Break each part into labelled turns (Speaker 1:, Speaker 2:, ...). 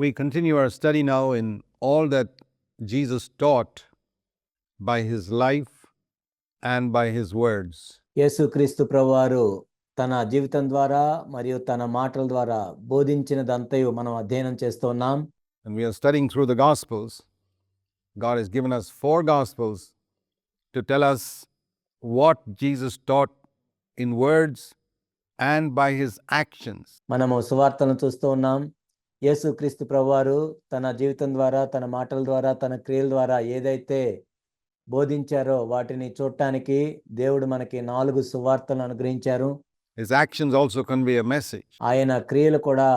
Speaker 1: We continue our study now in all that Jesus taught by his life and by his words.
Speaker 2: యేసుక్రీస్తు ప్రభువారు తన జీవితం ద్వారా మరియు తన మాటల ద్వారా బోధించినదంతయు మనం అధ్యయనం చేస్తున్నాం.
Speaker 1: And we are studying through the Gospels. God has given us 4 Gospels to tell us what Jesus taught in words and by his actions.
Speaker 2: మనము సువార్తలను చూస్తూ ఉన్నాం. యేసుక్రీస్తు ప్రభువారు తన జీవితం ద్వారా, తన మాటల ద్వారా, తన క్రియల ద్వారా ఏదైతే బోధించారో వాటిని చూడటానికి దేవుడు మనకి 4 సువార్తలను అనుగ్రహించారు.
Speaker 1: His actions also convey a message.
Speaker 2: ఆయన క్రియలు కూడా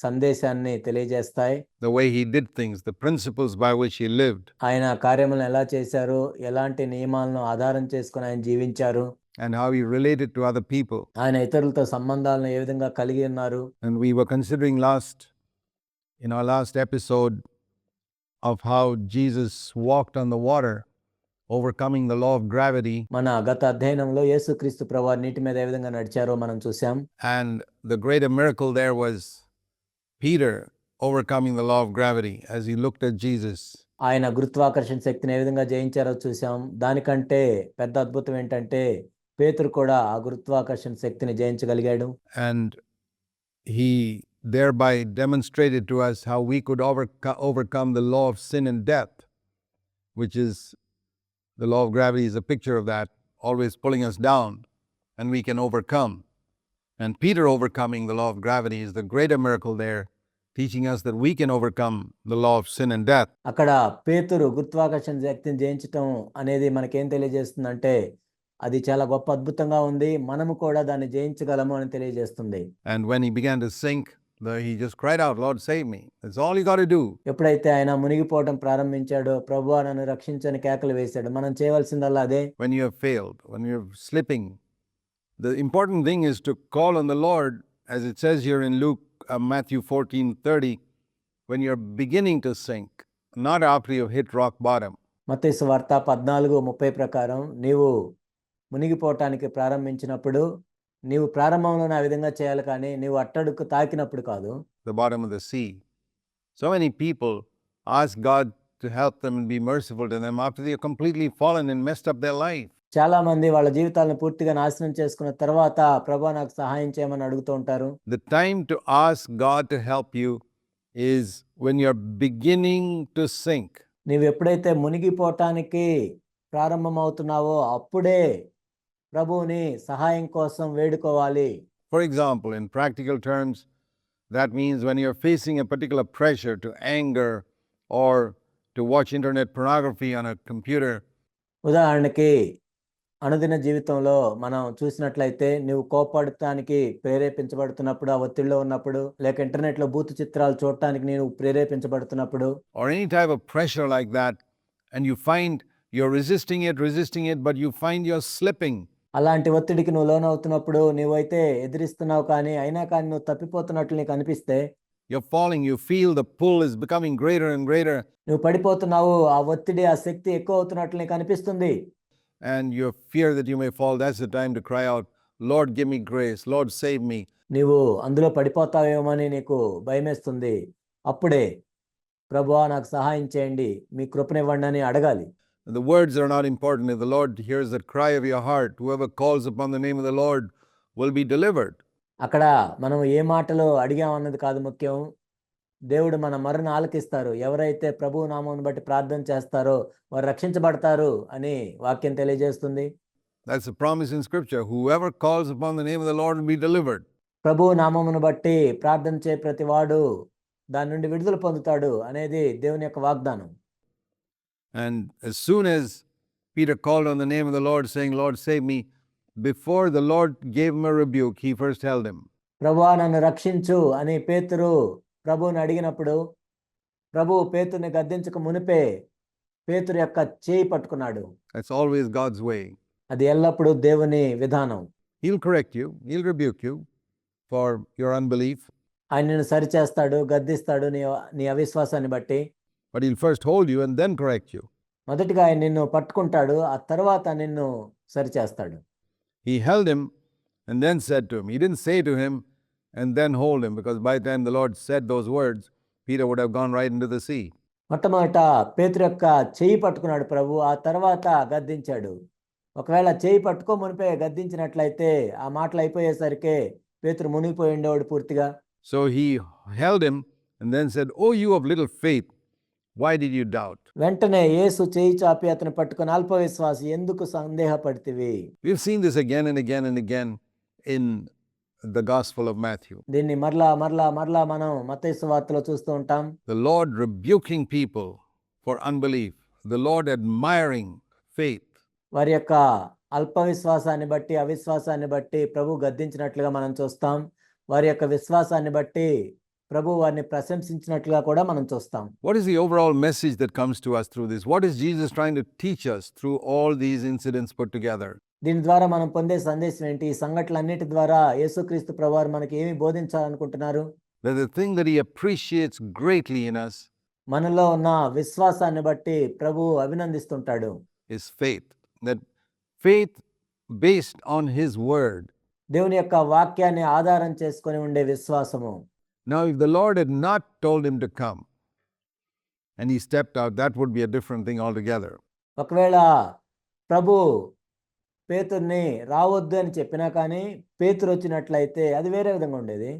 Speaker 2: సందేశాన్ని తెలియజేస్తాయి.
Speaker 1: The way he did things, the principles by which he lived,
Speaker 2: ఆయన కార్యములను ఎలా చేశారు, ఎలాంటి నియమాలను ఆధారం చేసుకుని ఆయన జీవించారు,
Speaker 1: and how he related to other people.
Speaker 2: ఆయన ఇతరులతో సంబంధాలను ఏ విధంగా కలిగి ఉన్నారు.
Speaker 1: And we were considering in our last episode of how Jesus walked on the water, overcoming the law of gravity.
Speaker 2: మన గత అధ్యయనంలో యేసుక్రీస్తు ప్రభువారు నీటి మీద ఏ విధంగా నడిచారో మనం చూసాం.
Speaker 1: And the greater miracle there was Peter overcoming the law of gravity as he looked at Jesus.
Speaker 2: ఆయన గురుత్వాకర్షణ శక్తిని ఏ విధంగా జయించారో చూసాం. దానికంటే పెద్ద అద్భుతం ఏంటంటే పేతురు కూడా ఆ గురుత్వాకర్షణ శక్తిని జయించగలిగాడు.
Speaker 1: And he thereby demonstrated to us how we could overcome the law of sin and death, which is the law of gravity is a picture of that, always pulling us down, and we can overcome. And Peter overcoming the law of gravity is the greater miracle there, teaching us that we can overcome the law of sin and death.
Speaker 2: అక్కడ పేతురు గురుత్వాకర్షణ శక్తిని జయించటం అనేది మనకేం తెలియజేస్తుందంటే అది చాలా గొప్ప అద్భుతంగా ఉంది, మనము కూడా దాన్ని జయించగలము అని తెలియజేస్తుంది.
Speaker 1: And when he began to sink, he just cried out, Lord, save me. That's all you got to do.
Speaker 2: ఎప్పుడైతే ఆయన మునిగిపోవడం ప్రారంభించాడో, ప్రభువా నన్ను రక్షించని కేకలు వేశాడు. మనం చేయవలసిందల్లా అదే.
Speaker 1: When you have failed, when you're slipping, the important thing is to call on the Lord, as it says here in Matthew 14:30, when you're beginning to sink, not after you've hit rock bottom.
Speaker 2: మత్తయి సువార్త 14:30 ప్రకారం నీవు మునిగిపోవటానికి ప్రారంభించినప్పుడు నీవు ప్రారంభంలోనే ఆ విధంగా చేయాలి, కానీ నీవు అట్టడుగు తాకినప్పుడు కాదు.
Speaker 1: The bottom of the sea. So many people ask God to help them and be merciful to them after they have completely fallen and messed up their life.
Speaker 2: చాలా మంది వాళ్ళ జీవితాలను పూర్తిగా నాశనం చేసుకున్న తర్వాత ప్రభువా నాకు సహాయం చేయమని అడుగుతూ ఉంటారు.
Speaker 1: The time to ask God to help you is when you're beginning to sink.
Speaker 2: నీవు ఎప్పుడైతే మునిగిపోవటానికి ప్రారంభమవుతున్నావో అప్పుడే ప్రభువుని సహాయం కోసం వేడుకోవాలి.
Speaker 1: For example, in practical terms, that means when you're facing a particular pressure to anger or to watch internet pornography on a computer.
Speaker 2: ఉదాహరణకి అనుదిన జీవితంలో మనం చూసినట్లయితే నువ్వు కోపడటానికి ప్రేరేపించబడుతున్నప్పుడు, ఆ ఒత్తిడిలో ఉన్నప్పుడు, లేక ఇంటర్నెట్లో బూతు చిత్రాలు చూడటానికి నేను ప్రేరేపించబడుతున్నప్పుడు,
Speaker 1: or any type of pressure like that, and you find you're resisting it, but you find you're slipping.
Speaker 2: అలాంటి ఒత్తిడికి నువ్వు లోనవుతున్నప్పుడు నువ్వైతే ఎదిరిస్తున్నావు, కానీ అయినా కానీ నువ్వు తప్పిపోతున్నట్లు నీకు అనిపిస్తే,
Speaker 1: you're falling, you feel the pull is becoming greater and greater,
Speaker 2: నువ్వు పడిపోతున్నావు, ఆ ఒత్తిడి, ఆ శక్తి ఎక్కువ అవుతున్నట్లు నీకు అనిపిస్తుంది,
Speaker 1: and you fear that you may fall. That's the time to cry out, Lord, give me grace, Lord, save me.
Speaker 2: నీవు అందులో పడిపోతావేమని నీకు భయమేస్తుంది. అప్పుడే ప్రభువా నాకు సహాయం చేయండి, మీ కృపనివ్వండి అని అడగాలి.
Speaker 1: The words are not important. If the Lord hears that cry of your heart, whoever calls upon the name of the Lord will be delivered.
Speaker 2: అక్కడ మనం ఏ మాటలు అడిగామన్నది కాదు ముఖ్యం, దేవుడు మన మొరను ఆలకిస్తారు. ఎవరైతే ప్రభువు నామమును బట్టి ప్రార్థన చేస్తారో వారు రక్షించబడతారు అని వాక్యం తెలియజేస్తుంది.
Speaker 1: That's a promise in scripture. Whoever calls upon the name of the Lord will be delivered.
Speaker 2: ప్రభువు నామమును బట్టి ప్రార్థన చే ప్రతివాడు దాని నుండి విడుదల పొందుతాడు అనేది దేవుని యొక్క వాగ్దానం.
Speaker 1: And as soon as Peter called on the name of the Lord, saying, Lord, save me, before the Lord gave him a rebuke, he first held him.
Speaker 2: ప్రభువా నన్ను రక్షించు అని పేతురు ప్రభువుని అడిగినప్పుడు, ప్రభువు పేతురుని గద్దించక మునిపే పేతురు యొక్క చేయి పట్టుకున్నాడు.
Speaker 1: That's always God's way.
Speaker 2: అది ఎల్లప్పుడూ దేవుని విధానం.
Speaker 1: He'll correct you, he'll rebuke you for your unbelief.
Speaker 2: ఆయన నిన్ను సరిచేస్తాడు, గద్దిస్తాడు నీ అవిశ్వాసాన్ని బట్టి.
Speaker 1: But he'll first hold you and then correct you.
Speaker 2: మొదటిగా ఆయన నిన్ను పట్టుకుంటాడు, ఆ తర్వాత నిన్ను సరిచేస్తాడు.
Speaker 1: He held him and then said to him. He didn't say to him and then hold him, because by the time the Lord said those words, Peter would have gone right into the sea.
Speaker 2: మొట్టమొదట పేతురు యొక్క చెయ్యి పట్టుకున్నాడు ప్రభు, ఆ తర్వాత గద్దించాడు. ఒకవేళ చెయ్యి పట్టుకో మునిపే గద్దించినట్లయితే ఆ మాటలు అయిపోయేసరికి పేతురు మునిగిపోయి ఉండేవాడు పూర్తిగా.
Speaker 1: So he held him and then said, "Oh, you of little faith, why did you doubt?"
Speaker 2: వెంటనే యేసు చెయ్యి చాపి అతను పట్టుకొని, అల్పవిశ్వాసి ఎందుకు సందేహపడితివి?
Speaker 1: We've seen this again and again and again in the Gospel of Matthew.
Speaker 2: దీన్ని మరలా మనం మత్తయి సువార్తలో చూస్తూ ఉంటాం.
Speaker 1: The Lord rebuking people for unbelief, the Lord admiring faith.
Speaker 2: వారి యొక్క అల్ప విశ్వాసాన్ని బట్టి, అవిశ్వాసాన్ని బట్టి ప్రభు గద్దించినట్లుగా మనం చూస్తాం. వారి యొక్క విశ్వాసాన్ని బట్టి ప్రభు వారిని ప్రశంసించినట్లుగా కూడా మనం చూస్తాం.
Speaker 1: What is the overall message that comes to us through this? What is Jesus trying to teach us through all these incidents put together?
Speaker 2: దీని ద్వారా మనం పొందే సందేశం ఏంటి? ఈ సంఘటనలన్నిటి ద్వారా యేసుక్రీస్తు ప్రభువారు మనకి ఏమి బోధించాలనుకుంటున్నారు?
Speaker 1: That the thing that he appreciates greatly in us
Speaker 2: మనలో ఉన్న విశ్వాసాన్ని బట్టి ప్రభు అభినందిస్తుంటాడు.
Speaker 1: is faith. That faith based on his word.
Speaker 2: దేవుని యొక్క వాక్యాన్ని ఆధారం చేసుకొని ఉండే విశ్వాసము.
Speaker 1: Now, if the Lord had not told him to come and he stepped out, that would be a different thing altogether.
Speaker 2: ఒకవేళ ప్రభు పేతుర్ని రావద్దు అని చెప్పినా కానీ పేతురు వచ్చినట్లయితే అది వేరే విధంగా ఉండేది.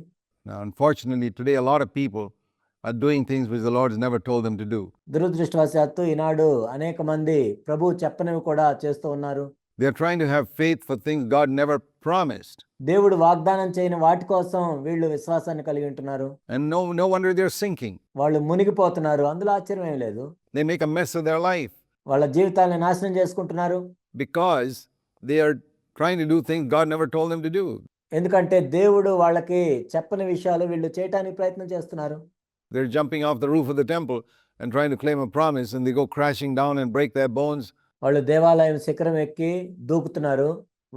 Speaker 1: Now, unfortunately, today a lot of people are doing things which the Lord has never told them to do.
Speaker 2: దురదృష్టవశాత్తు ఈనాడు అనేక మంది ప్రభు చెప్పనివి కూడా చేస్తూ ఉన్నారు.
Speaker 1: They are trying to have faith for things God never promised.
Speaker 2: దేవుడు వాగ్దానం చేయని వాటి కోసం వీళ్ళు విశ్వాసాన్ని కలిగి ఉంటున్నారు.
Speaker 1: And no wonder they're sinking.
Speaker 2: వాళ్ళు మునిగిపోతున్నారు. అందులో ఆశ్చర్యం ఏం లేదు.
Speaker 1: They make a mess of their life
Speaker 2: వాళ్ళ జీవితాలను నాశనం చేసుకుంటున్నారు.
Speaker 1: because they are trying to do things God never told them to do.
Speaker 2: ఎందుకంటే దేవుడు వాళ్ళకి చెప్పని విషయాలు వీళ్ళు చేయటానికి ప్రయత్నం చేస్తున్నారు.
Speaker 1: They're jumping off the roof of the temple and trying to claim a promise, and they go crashing down and break their bones.
Speaker 2: వాళ్ళు దేవాలయం శిఖరం ఎక్కి దూకుతున్నారు.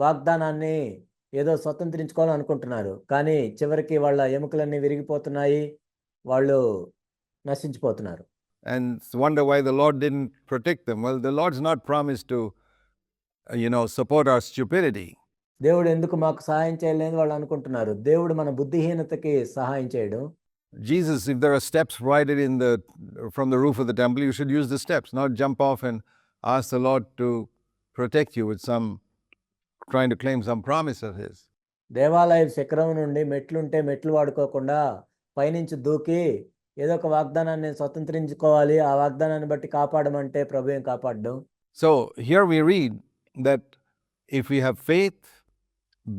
Speaker 2: వాగ్దానాన్ని ఏదో స్వతంత్రించుకోవాలని అనుకుంటున్నారు. కానీ చివరికి వాళ్ళ ఎముకలన్నీ విరిగిపోతున్నాయి. వాళ్ళు నశించిపోతున్నారు.
Speaker 1: And wonder why the Lord didn't protect them. Well, the Lord's not promised to, support our stupidity.
Speaker 2: దేవుడు ఎందుకు మాకు సహాయం చేయలేదని వాళ్ళు అనుకుంటున్నారు. దేవుడు మన బుద్ధిహీనతకి సహాయం చేయడు.
Speaker 1: Jesus, if there are steps provided from the roof of the temple, you should use the steps, not jump off and ask the Lord to protect you with trying to claim some promise of his.
Speaker 2: దేవాలయ శిఖరం నుండి మెట్లుంటే మెట్లు వాడుకోకుండా పైనుంచి దూకి ఏదో ఒక వాగ్దానాన్ని స్వతంత్రించుకోవాలి, ఆ వాగ్దానాన్ని బట్టి కాపాడమంటే ప్రభు ఏం కాపాడ్డు.
Speaker 1: So here we read that if we have faith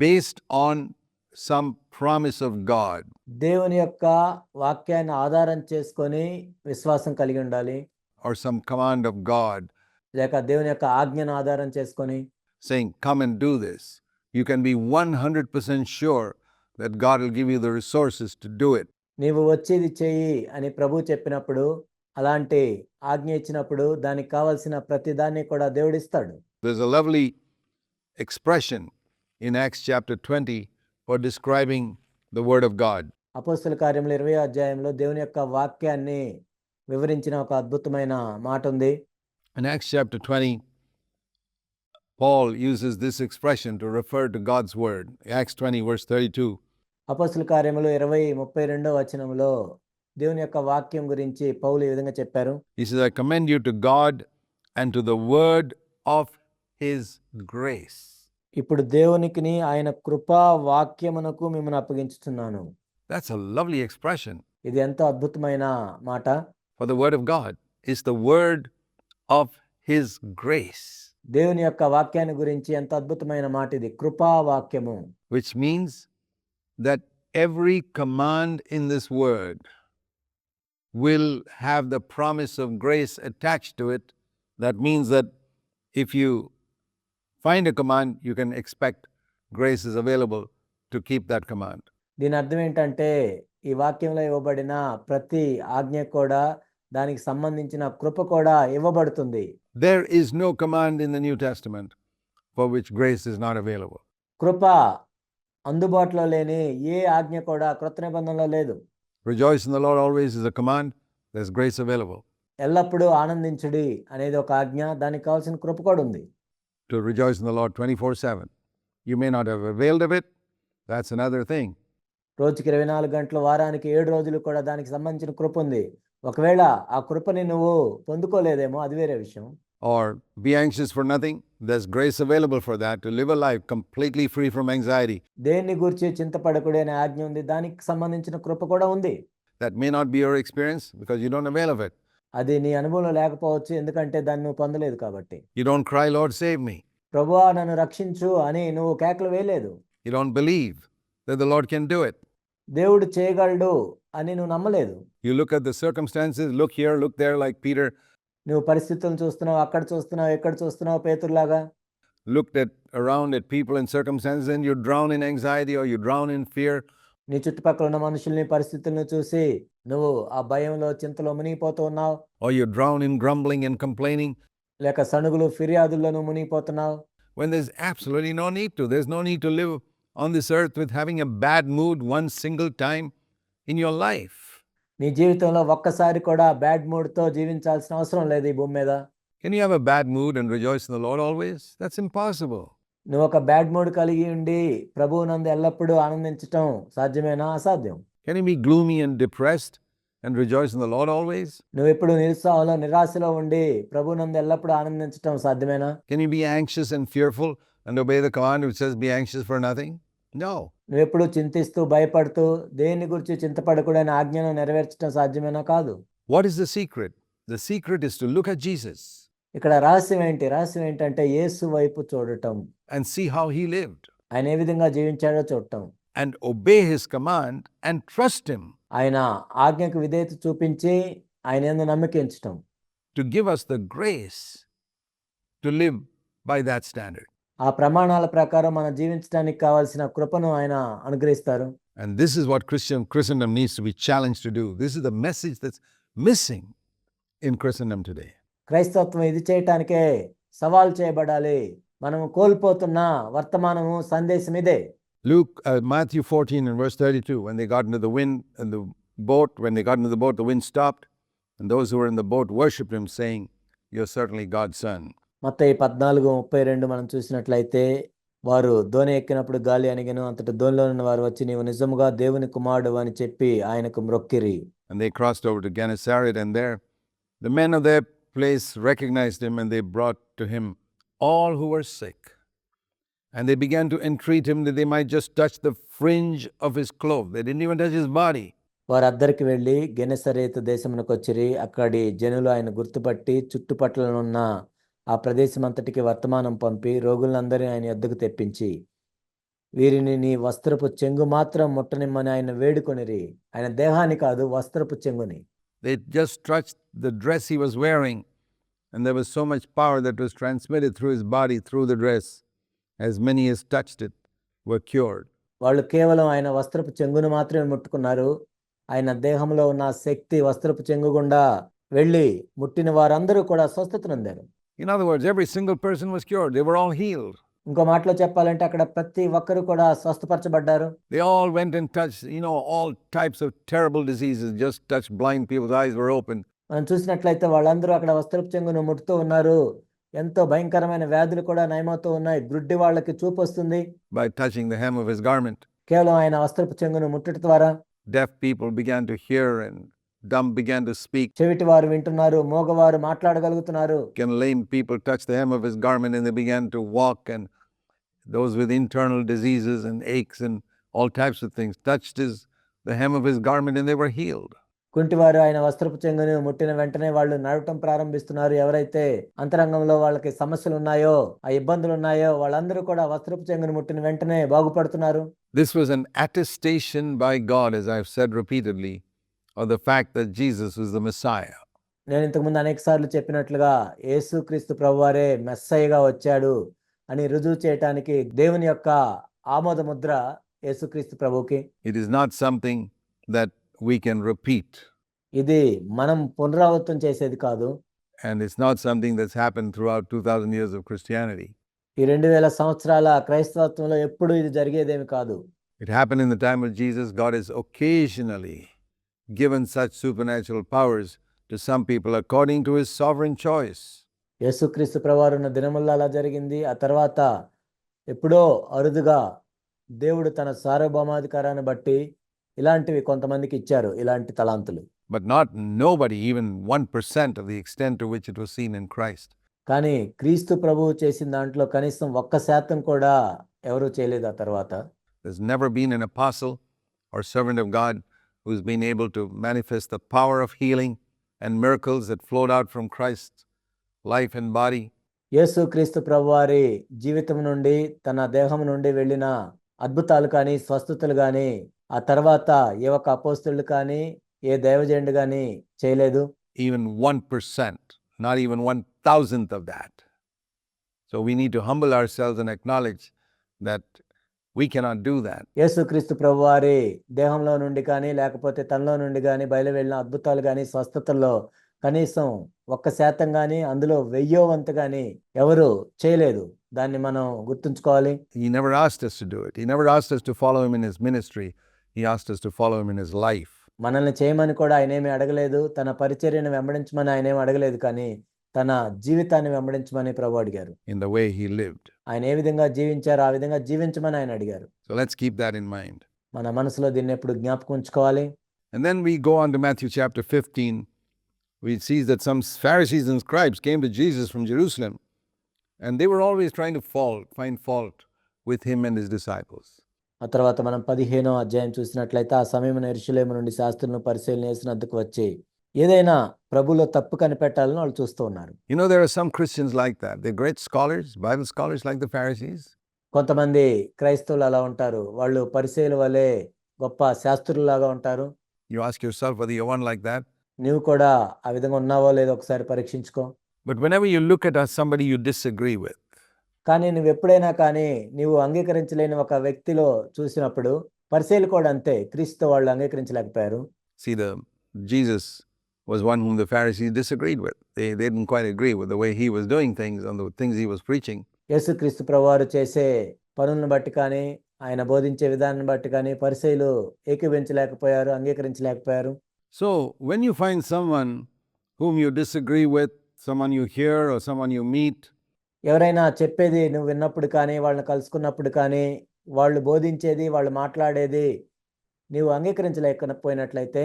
Speaker 1: based on some promise of God,
Speaker 2: దేవుని యొక్క వాక్యాన్ని ఆధారం చేసుకొని విశ్వాసం కలిగి ఉండాలి.
Speaker 1: or some command of God
Speaker 2: లేక దేవుని యొక్క ఆజ్ఞను ఆధారం చేసుకొని
Speaker 1: saying, come and do this, you can be 100% sure that God will give you the resources to do it.
Speaker 2: నీవు వచ్చేది చెయ్యి అని ప్రభు చెప్పినప్పుడు, అలాంటి ఆజ్ఞ ఇచ్చినప్పుడు దానికి కావలసిన ప్రతి దాన్ని కూడా దేవుడు ఇస్తాడు.
Speaker 1: There's a lovely expression in Acts chapter 20 for describing the word of God.
Speaker 2: అపోస్తల కార్యములు 20వ అధ్యాయంలో దేవుని యొక్క వాక్యాన్ని వివరించిన ఒక అద్భుతమైన మాట ఉంది.
Speaker 1: In Acts chapter 20, Paul uses this expression to refer to God's word. Acts 20 verse 32.
Speaker 2: అపోస్తల కార్యములు 20:32వ వచనంలో దేవుని యొక్క వాక్యం గురించి పౌలు ఈ విధంగా చెప్పారు.
Speaker 1: He says, I commend you to God and to the word of his grace.
Speaker 2: ఇప్పుడు దేవునికిని ఆయన కృపా వాక్యమునకు మిమ్మల్ని అప్పగించుతున్నాను.
Speaker 1: That's a lovely expression.
Speaker 2: ఇది ఎంతో అద్భుతమైన మాట.
Speaker 1: For the word of God is the word of his grace.
Speaker 2: దేవుని యొక్క వాక్యాన్ని గురించి ఎంత అద్భుతమైన మాట ఇది, కృపా వాక్యము.
Speaker 1: Which means that every command in this word will have the promise of grace attached to it. That means that if you find a command, you can expect grace is available to keep that command.
Speaker 2: దీని అర్థం ఏంటంటే ఈ వాక్యంలో ఇవ్వబడిన ప్రతి ఆజ్ఞ కూడా దానికి సంబంధించిన కృప కూడా ఇవ్వబడుతుంది.
Speaker 1: There is no command in the New Testament for which grace is not available.
Speaker 2: కృప అందుబాటులో లేని ఏ ఆజ్ఞ కూడా క్రొత్త నిబంధనలో లేదు.
Speaker 1: Rejoice in the Lord always is a command. There's grace available.
Speaker 2: ఎల్లప్పుడూ ఆనందించుడి అనేది ఒక ఆజ్ఞ, దానికి కావాల్సిన కృప కూడా ఉంది.
Speaker 1: To rejoice in the Lord 24/7. You may not have availed of it. That's another thing.
Speaker 2: రోజుకి 24 గంటలు, వారానికి 7 రోజులు కూడా దానికి సంబంధించిన కృప ఉంది. ఒకవేళ ఆ కృపని నువ్వు పొందుకోలేదేమో అది వేరే విషయం.
Speaker 1: Or be anxious for nothing. There's grace available for that, to live a life completely free from anxiety.
Speaker 2: దేన్ని గూర్చి చింతపడకుడి అనే ఆజ్ఞ ఉంది. దానికి సంబంధించిన కృప కూడా ఉంది.
Speaker 1: That may not be your experience because you don't avail of it.
Speaker 2: అది నీ అనుభవంలో లేకపోవచ్చు. ఎందుకంటే దాన్ని నువ్వు పొందలేదు కాబట్టి.
Speaker 1: You don't cry, Lord, save me.
Speaker 2: ప్రభువా నన్ను రక్షించు అని నువ్వు కేకలు వేయలేదు.
Speaker 1: You don't believe that the Lord can do it.
Speaker 2: దేవుడు చేయగలడు అని నువ్వు నమ్మలేదు.
Speaker 1: You look at the circumstances, look here, look there, like Peter
Speaker 2: నువ్వు పరిస్థితులను చూస్తున్నావు, అక్కడ చూస్తున్నావు, ఎక్కడ చూస్తున్నావు పేతురులాగా.
Speaker 1: looked at around at people and circumstances, and you drown in anxiety or you drown in fear.
Speaker 2: నీ చుట్టుపక్కల ఉన్న మనుషుల్ని, పరిస్థితులను చూసి నువ్వు ఆ భయంలో, చింతలో మునిగిపోతూ ఉన్నావు.
Speaker 1: Or you drown in grumbling and complaining
Speaker 2: లేక సణుగులు, ఫిర్యాదుల్లో నువ్వు మునిగిపోతున్నావు.
Speaker 1: when there's absolutely no need to. There's no need to live on this earth with having a bad mood one single time in your life.
Speaker 2: నీ జీవితంలో ఒక్కసారి కూడా bad మూడ్తో జీవించాల్సిన అవసరం లేదు ఈ భూమి మీద.
Speaker 1: Can you have a bad mood and rejoice in the Lord always? That's impossible.
Speaker 2: నువ్వు ఒక బ్యాడ్ మూడ్ కలిగి ఉండి ప్రభువునందు ఎల్లప్పుడూ ఆనందించటం సాధ్యమేనా? అసాధ్యం.
Speaker 1: Can you be gloomy and depressed and rejoice in the Lord always?
Speaker 2: నువ్వు ఎప్పుడు నిరుత్సాహంలో, నిరాశలో ఉండి ప్రభువునందు ఎల్లప్పుడూ ఆనందించటం సాధ్యమేనా?
Speaker 1: Can you be anxious and fearful and obey the command which says be anxious for nothing? No.
Speaker 2: నువ్వెప్పుడు చింతిస్తూ, భయపడుతూ, దేని గురించి చింతపడకూడని ఆజ్ఞను నెరవేర్చడం సాధ్యమేనా? కాదు.
Speaker 1: What is the secret? The secret is to look at Jesus
Speaker 2: ఇక్కడ రహస్యం ఏంటి? రహస్యం ఏంటంటే యేసు వైపు చూడటం,
Speaker 1: and see how he lived
Speaker 2: ఆయన ఏ విధంగా జీవించాడో చూడటం,
Speaker 1: and obey his command and trust him
Speaker 2: ఆయన ఆజ్ఞకు విధేయత చూపించి ఆయన యందు నమ్మకించటం,
Speaker 1: to give us the grace to live by that standard.
Speaker 2: ఆ ప్రమాణాల ప్రకారం మనం జీవించడానికి కావాల్సిన కృపను ఆయన అనుగ్రహిస్తారు.
Speaker 1: And this is what Christendom needs to be challenged to do. This is the message that's missing in Christendom today.
Speaker 2: క్రైస్తవత్వం ఇది చేయటానికే సవాల్ చేయబడాలి. మనం కోల్పోతున్న వర్తమానము, సందేశం ఇదే.
Speaker 1: Matthew 14 and verse 32, when they got into the wind and the boat, when they got into the boat, the wind stopped, and those who were in the boat worshipped him, saying, "You're certainly God's son."
Speaker 2: మత్తయి 14:32 మనం చూసినట్లయితే, వారు దోణి ఎక్కినప్పుడు గాలి అణిగెను, అంతట దోణిలో ఉన్న వారు వచ్చి నీవు నిజముగా దేవుని కుమారుడు అని చెప్పి ఆయనకు మ్రొక్కిరి.
Speaker 1: And they crossed over to Gennesaret, and there the men of their place recognized him, and they brought to him all who were sick. And they began to entreat him that they might just touch the fringe of his cloak. They didn't even touch his body.
Speaker 2: వారద్దరికి వెళ్ళి గెనెసరేతు దేశమునకు వచ్చిరి. అక్కడి జనులు ఆయన గుర్తుపట్టి చుట్టుపట్లనున్న ఆ ప్రదేశం అంతటికి వర్తమానం పంపి రోగులందరినీ ఆయన యొద్దకు తెప్పించి, వీరిని నీ వస్త్రపు చెంగు మాత్రం ముట్టనిమ్మని ఆయన వేడుకొనిరి. ఆయన దేహాన్ని కాదు, వస్త్రపు చెంగుని.
Speaker 1: They just touched the dress he was wearing, and there was so much power that was transmitted through his body, through the dress. As many as touched it were cured.
Speaker 2: వాళ్ళు కేవలం ఆయన వస్త్రపు చెంగును మాత్రమే ముట్టుకున్నారు. ఆయన దేహంలో ఉన్న శక్తి వస్త్రపు చెంగు గుండా వెళ్ళి ముట్టిన వారందరూ కూడా స్వస్థత నొందారు.
Speaker 1: In other words, every single person was cured. They were all healed.
Speaker 2: ఇంకో మాటలో చెప్పాలంటే అక్కడ ప్రతి ఒక్కరు కూడా స్వస్థపరచబడ్డారు.
Speaker 1: They all went and touched, all types of terrible diseases, just touched blind people's eyes were opened.
Speaker 2: మనం చూసినట్లయితే వాళ్ళందరూ అక్కడ వస్త్రపు చెంగును ముట్టుతూ ఉన్నారు. ఎంతో భయంకరమైన వ్యాధులు కూడా నయమవుతూ ఉన్నాయి. గ్రుడ్డి వాళ్ళకి చూపు వస్తుంది
Speaker 1: by touching the hem of his garment.
Speaker 2: కేవలం ఆయన వస్త్రపు చెంగును ముట్టడం ద్వారా.
Speaker 1: Deaf people began to hear and dumb began to speak.
Speaker 2: చెవిటి వారు వింటున్నారు, మోగవారు మాట్లాడగలుగుతున్నారు.
Speaker 1: And lame people touched the hem of his garment and they began to walk, and those with internal diseases and aches and all types of things touched the hem of his garment and they were healed.
Speaker 2: కుంటివారు ఆయన వస్త్రపు చెంగును ముట్టిన వెంటనే వాళ్ళు నడవటం ప్రారంభిస్తున్నారు. ఎవరైతే అంతరంగంలో వాళ్ళకి సమస్యలు ఉన్నాయో, ఆ ఇబ్బందులు ఉన్నాయో, వాళ్ళందరూ కూడా వస్త్రపు చెంగును ముట్టిన వెంటనే బాగుపడుతున్నారు.
Speaker 1: This was an attestation by God, as I've said repeatedly, of the fact that Jesus was the Messiah.
Speaker 2: నేను ఇంతకుముందు అనేక సార్లు చెప్పినట్లుగా యేసుక్రీస్తు ప్రభువారే మెస్సయ్యగా వచ్చాడు అని రుజువు చేయటానికి దేవుని యొక్క ఆమోద ముద్ర యేసుక్రీస్తు ప్రభువుకి.
Speaker 1: It is not something that we can repeat.
Speaker 2: ఇది మనం పునరావృతం చేసేది కాదు.
Speaker 1: And it's not something that's happened throughout 2000 years of Christianity.
Speaker 2: ఈ 2000 సంవత్సరాల క్రైస్తవత్వంలో ఎప్పుడు ఇది జరిగేదేమి కాదు.
Speaker 1: It happened in the time of Jesus. God has occasionally given such supernatural powers to some people according to his sovereign choice.
Speaker 2: యేసుక్రీస్తు ప్రభువారు ఉన్న దినముల్లో అలా జరిగింది. ఆ తర్వాత ఎప్పుడో అరుదుగా దేవుడు తన సార్వభౌమాధికారాన్ని బట్టి ఇలాంటివి కొంతమందికి ఇచ్చారు ఇలాంటి తలాంతులు.
Speaker 1: but not nobody, even 1% of the extent to which it was seen in Christ.
Speaker 2: కానీ క్రీస్తు ప్రభువు చేసిన దాంట్లో కనీసం 1% కూడా ఎవరూ చేయలేదు ఆ తర్వాత.
Speaker 1: There's never been an apostle or servant of God who's been able to manifest the power of healing and miracles that flowed out from Christ's life and body.
Speaker 2: యేసు క్రీస్తు ప్రభువారి జీవితం నుండి తన దేహం నుండి వెళ్ళిన అద్భుతాలు కానీ స్వస్థతలు కానీ ఆ తర్వాత ఏ ఒక్క అపోస్తలుడు కానీ ఏ దైవజనుడు కానీ చేయలేదు.
Speaker 1: Even 1%, not even 1,000th of that. So we need to humble ourselves and acknowledge that we cannot do that.
Speaker 2: యేసు క్రీస్తు ప్రభువారి దేహంలో నుండి కానీ లేకపోతే తనలో నుండి కానీ బయలు వెళ్ళిన అద్భుతాలు కానీ స్వస్థతల్లో కనీసం 1% కానీ అందులో 1000వ వంతు కానీ ఎవరు చేయలేదు. దాన్ని మనం గుర్తుంచుకోవాలి.
Speaker 1: He never asked us to do it. He never asked us to follow him in his ministry. He asked us to follow him in his life.
Speaker 2: మనల్ని చేయమని కూడా ఆయనేమి అడగలేదు. తన పరిచర్యను వెంబడించమని ఆయనేమి అడగలేదు. కానీ తన జీవితాన్ని వెంబడించమని ప్రభు అడిగారు.
Speaker 1: In the way he lived.
Speaker 2: ఆయన ఏ విధంగా జీవించారో ఆ విధంగా జీవించమని ఆయన అడిగారు.
Speaker 1: So let's keep that in mind.
Speaker 2: మన మనసులో దీన్ని ఎప్పుడు జ్ఞాపకం ఉంచుకోవాలి.
Speaker 1: And then we go on to Matthew chapter 15. We see that some Pharisees and scribes came to Jesus from Jerusalem, and they were always trying to find fault with him and his disciples.
Speaker 2: ఆ తర్వాత మనం 15వ అధ్యాయం చూసినట్లయితే ఆ సమయమున యెరూషలేము నుండి శాస్త్రులను పరిశీలన చేసినందుకు వచ్చి ఏదైనా ప్రభులో తప్పు కనిపెట్టాలని వాళ్ళు చూస్తూ ఉన్నారు.
Speaker 1: You know, there are some Christians like that. They're great scholars, Bible scholars like the Pharisees.
Speaker 2: కొంతమంది క్రైస్తవులు అలా ఉంటారు. వాళ్ళు పరిసయ్యుల వలె గొప్ప శాస్త్రుల్లాగా ఉంటారు.
Speaker 1: You ask yourself whether you're one like that.
Speaker 2: నీవు కూడా ఆ విధంగా ఉన్నావో లేదో ఒకసారి పరీక్షించుకో.
Speaker 1: But whenever you look at somebody you disagree with,
Speaker 2: కానీ నువ్వు ఎప్పుడైనా కానీ నీవు అంగీకరించలేని ఒక వ్యక్తిలో చూసినప్పుడు పరిసయ్యులు కూడా అంతే. క్రీస్తు వాళ్ళు అంగీకరించలేకపోయారు.
Speaker 1: see, Jesus was one whom the Pharisees disagreed with. They didn't quite agree with the way he was doing things and the things he was preaching.
Speaker 2: యేసుక్రీస్తు ప్రభువారు చేసే పనులను బట్టి కానీ ఆయన బోధించే విధానాన్ని బట్టి కానీ పరిసయ్యులు ఏకీభవించలేకపోయారు, అంగీకరించలేకపోయారు.
Speaker 1: So when you find someone whom you disagree with, someone you hear or someone you meet,
Speaker 2: ఎవరైనా చెప్పేది నువ్వు విన్నప్పుడు కానీ వాళ్ళని కలుసుకున్నప్పుడు కానీ వాళ్ళు బోధించేది వాళ్ళు మాట్లాడేది నీవు అంగీకరించలేకపోయినట్లయితే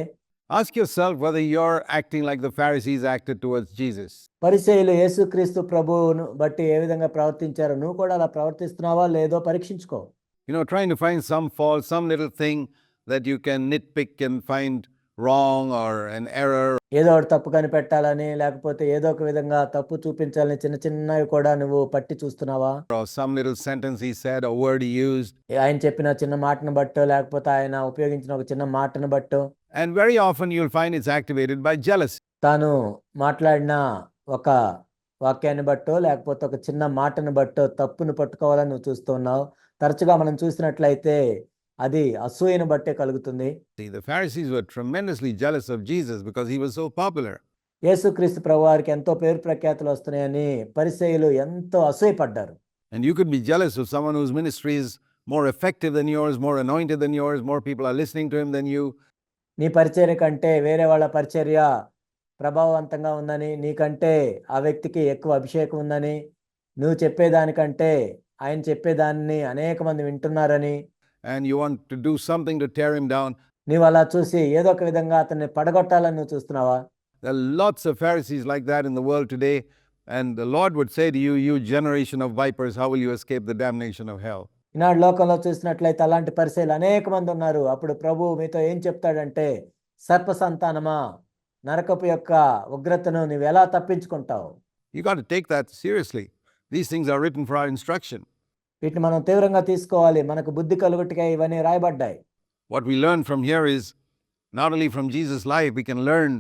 Speaker 1: ask yourself whether you're acting like the Pharisees acted towards Jesus.
Speaker 2: పరిసయ్యులు యేసుక్రీస్తు ప్రభువును బట్టి ఏ విధంగా ప్రవర్తించారో నువ్వు కూడా అలా ప్రవర్తిస్తున్నావా లేదో పరీక్షించుకో.
Speaker 1: You know, trying to find some fault, some little thing that you can nitpick and find wrong or an error.
Speaker 2: ఏదో ఒకటి తప్పు కనిపెట్టాలని లేకపోతే ఏదో ఒక విధంగా తప్పు చూపించాలని చిన్న చిన్నవి కూడా నువ్వు పట్టి చూస్తున్నావా?
Speaker 1: Or some little sentence he said, a word he used.
Speaker 2: ఆయన చెప్పిన చిన్న మాటను బట్టో లేకపోతే ఆయన ఉపయోగించిన ఒక చిన్న మాటను బట్టో.
Speaker 1: And very often you'll find it's activated by jealousy.
Speaker 2: తాను మాట్లాడిన ఒక వాక్యాన్ని బట్టో లేకపోతే ఒక చిన్న మాటను బట్టో తప్పును పట్టుకోవాలని నువ్వు చూస్తున్నావు. తరచుగా మనం చూసినట్లయితే అది అసూయను బట్టే కలుగుతుంది.
Speaker 1: See, the Pharisees were tremendously jealous of Jesus because he was so popular.
Speaker 2: యేసుక్రీస్తు ప్రభువారికి ఎంతో పేరు ప్రఖ్యాతులు వస్తున్నాయని పరిసయ్యులు ఎంతో అసూయపడ్డారు.
Speaker 1: And you could be jealous of someone whose ministry is more effective than yours, more anointed than yours, more people are listening to him than you.
Speaker 2: నీ పరిచర్య కంటే వేరే వాళ్ళ పరిచర్య ప్రభావవంతంగా ఉందని, నీకంటే ఆ వ్యక్తికి ఎక్కువ అభిషేకం ఉందని, నువ్వు చెప్పేదానికంటే ఆయన చెప్పేదాన్ని అనేక మంది వింటున్నారని,
Speaker 1: and you want to do something to tear him down.
Speaker 2: నీవు అలా చూసి ఏదో ఒక విధంగా అతన్ని పడగొట్టాలని నువ్వు చూస్తున్నావా?
Speaker 1: There are lots of Pharisees like that in the world today, and the Lord would say to you, you generation of vipers, how will you escape the damnation of hell?
Speaker 2: ఈనాడు లోకంలో చూసినట్లయితే అలాంటి పరిచయలు అనేక మంది ఉన్నారు. అప్పుడు ప్రభువు మీతో ఏం చెప్తాడంటే, సర్ప సంతానమా, నరకపు యొక్క ఉగ్రతను నువ్వు ఎలా తప్పించుకుంటావు?
Speaker 1: You got to take that seriously. These things are written for our instruction.
Speaker 2: వీటిని మనం తీవ్రంగా తీసుకోవాలి. మనకు బుద్ధి కలుగుటకే ఇవన్నీ రాయబడ్డాయి.
Speaker 1: What we learn from here is not only from Jesus' life, we can learn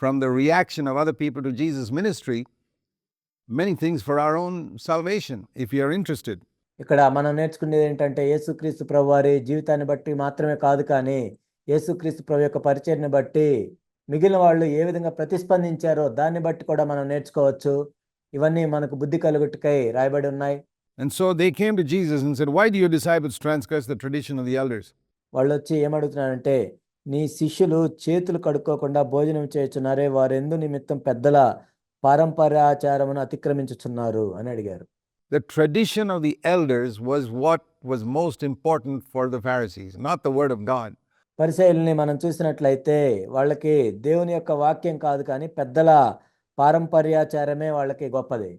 Speaker 1: from the reaction of other people to Jesus' ministry many things for our own salvation, if you are interested.
Speaker 2: ఇక్కడ మనం నేర్చుకునేది ఏంటంటే, యేసుక్రీస్తు ప్రభు వారి జీవితాన్ని బట్టి మాత్రమే కాదు, కానీ యేసుక్రీస్తు ప్రభు యొక్క పరిచర్ని బట్టి మిగిలిన వాళ్ళు ఏ విధంగా ప్రతిస్పందించారో దాన్ని బట్టి కూడా మనం నేర్చుకోవచ్చు. ఇవన్నీ మనకు బుద్ధి కలుగుటకై రాయబడి ఉన్నాయి.
Speaker 1: And so they came to Jesus and said, why do your disciples transgress the tradition of the elders?
Speaker 2: వాళ్ళు వచ్చి ఏమడుగుతున్నారంటే, నీ శిష్యులు చేతులు కడుక్కోకుండా భోజనం చేయుచున్నారే, వారెందు నిమిత్తం పెద్దల పారంపర్యాచారమును అతిక్రమించుచున్నారు అని అడిగారు.
Speaker 1: The tradition of the elders was what was most important for the Pharisees, not the word of God.
Speaker 2: పరిసయ్యుల్ని మనం చూసినట్లయితే వాళ్ళకి దేవుని యొక్క వాక్యం కాదు కానీ పెద్దల పారంపర్యాచారమే వాళ్ళకి గొప్పది.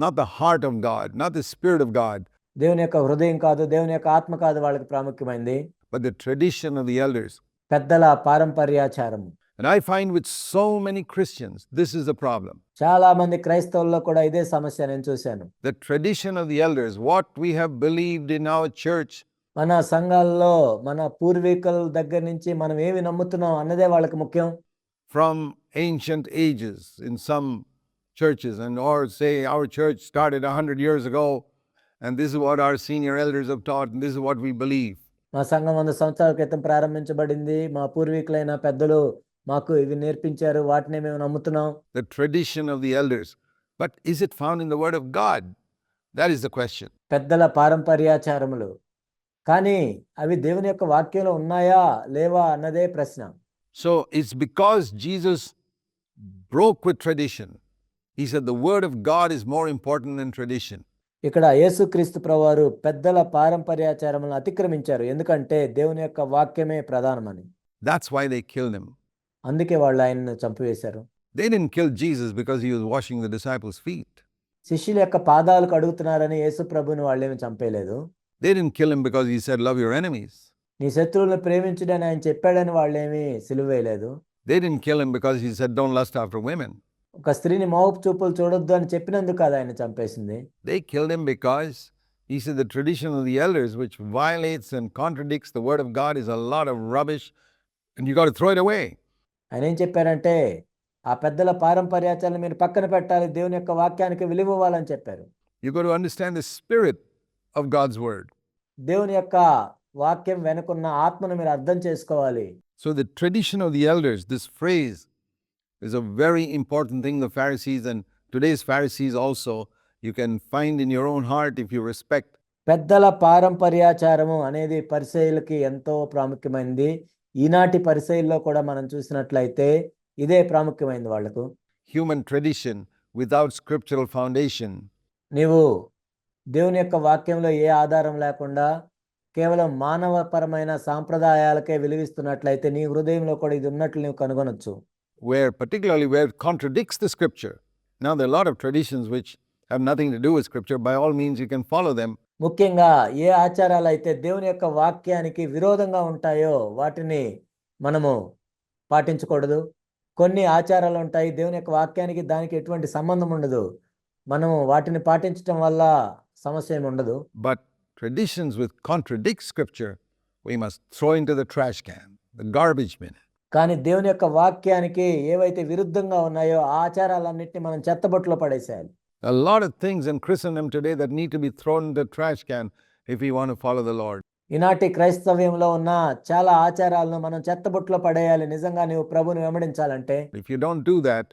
Speaker 1: not the heart of God, not the Spirit of God,
Speaker 2: దేవుని యొక్క హృదయం కాదు, దేవుని యొక్క ఆత్మ కాదు వాళ్ళకి ప్రాముఖ్యమైంది.
Speaker 1: but the tradition of the elders.
Speaker 2: పెద్దల పారంపర్యాచారము.
Speaker 1: And I find with so many Christians, this is the problem.
Speaker 2: చాలా మంది క్రైస్తవుల్లో కూడా ఇదే సమస్య నేను చూశాను.
Speaker 1: The tradition of the elders, what we have believed in our church,
Speaker 2: మన సంఘాల్లో మన పూర్వీకుల దగ్గర నుంచి మనం ఏమి నమ్ముతున్నాం అన్నదే వాళ్ళకి ముఖ్యం.
Speaker 1: from ancient ages in some churches, and or say our church started 100 years ago, and this is what our senior elders have taught, and this is what we believe.
Speaker 2: మా సంఘం 100 సంవత్సరాల క్రితం ప్రారంభించబడింది. మా పూర్వీకులైన పెద్దలు మాకు ఇవి నేర్పించారు, వాటినే మేము నమ్ముతున్నాం.
Speaker 1: The tradition of the elders. But is it found in the Word of God? That is the question.
Speaker 2: పెద్దల పారంపర్యాచారములు. కానీ అవి దేవుని యొక్క వాక్యంలో ఉన్నాయా లేవా అన్నదే ప్రశ్న.
Speaker 1: So it's because Jesus broke with tradition. He said the Word of God is more important than tradition.
Speaker 2: ఇక్కడ యేసుక్రీస్తు ప్రభువారు పెద్దల పారంపర్యాచారములను అతిక్రమించారు. ఎందుకంటే దేవుని యొక్క వాక్యమే ప్రధానమని.
Speaker 1: That's why they killed him.
Speaker 2: అందుకే వాళ్ళు ఆయనను చంపివేశారు.
Speaker 1: They didn't kill Jesus because he was washing the disciples' feet.
Speaker 2: శిష్యుల యొక్క పాదాలు కడుగుతున్నారని యేసు ప్రభుని వాళ్ళేమి చంపేయలేదు.
Speaker 1: They didn't kill him because he said, love your enemies.
Speaker 2: నీ శత్రువులను ప్రేమించుడని ఆయన చెప్పాడని వాళ్ళేమి సిలువ వేయలేదు.
Speaker 1: They didn't kill him because he said, don't lust after women.
Speaker 2: ఒక స్త్రీని మోహపు చూపులు చూడొద్దు అని చెప్పినందుకు కాదు ఆయన చంపేసింది.
Speaker 1: They killed him because he said the tradition of the elders, which violates and contradicts the Word of God, is a lot of rubbish, and you got to throw it away.
Speaker 2: ఆయన ఏం చెప్పారంటే ఆ పెద్దల పారంపర్యాచారాన్ని మీరు పక్కన పెట్టాలి, దేవుని యొక్క వాక్యానికి విలువ ఇవ్వాలని చెప్పారు.
Speaker 1: You got to understand the spirit of God's Word.
Speaker 2: దేవుని యొక్క వాక్యం వెనుకున్న ఆత్మను మీరు అర్థం చేసుకోవాలి.
Speaker 1: So the tradition of the elders, this phrase, is a very important thing the Pharisees and today's Pharisees also, you can find in your own heart if you respect.
Speaker 2: పెద్దల పారంపర్యాచారము అనేది పరిసయ్యులకి ఎంతో ప్రాముఖ్యమైనది. ఈనాటి పరిసయ్యుల్లో కూడా మనం చూసినట్లయితే ఇదే ప్రాముఖ్యమైనది వాళ్లకు.
Speaker 1: Human tradition without scriptural foundation.
Speaker 2: నీవు దేవుని యొక్క వాక్యంలో ఏ ఆధారం లేకుండా కేవలం మానవపరమైన సాంప్రదాయాలకే విలువిస్తున్నట్లయితే నీ హృదయంలో కూడా ఇది ఉన్నట్లు నీవు కనుగొనొచ్చు.
Speaker 1: Particularly where it contradicts the scripture. Now there are a lot of traditions which have nothing to do with scripture. By all means you can follow them.
Speaker 2: ముఖ్యంగా ఏ ఆచారాలు అయితే దేవుని యొక్క వాక్యానికి విరోధంగా ఉంటాయో వాటిని మనము పాటించకూడదు. కొన్ని ఆచారాలు ఉంటాయి దేవుని యొక్క వాక్యానికి దానికి ఎటువంటి సంబంధం ఉండదు. మనము వాటిని పాటించడం వల్ల సమస్య ఏమి ఉండదు.
Speaker 1: But traditions which contradict scripture, we must throw into the trash can, the garbage bin.
Speaker 2: కానీ దేవుని యొక్క వాక్యానికి ఏవైతే విరుద్ధంగా ఉన్నాయో ఆ ఆచారాలన్నింటినీ మనం చెత్తబుట్టలో పడేసేయాలి.
Speaker 1: A lot of things in Christendom today that need to be thrown in the trash can if we want to follow the Lord.
Speaker 2: ఈనాటి క్రైస్తవ్యంలో ఉన్న చాలా ఆచారాలను మనం చెత్తబుట్టలో పడేయాలి నిజంగా నీవు ప్రభువుని వెంబడించాలంటే.
Speaker 1: If you don't do that,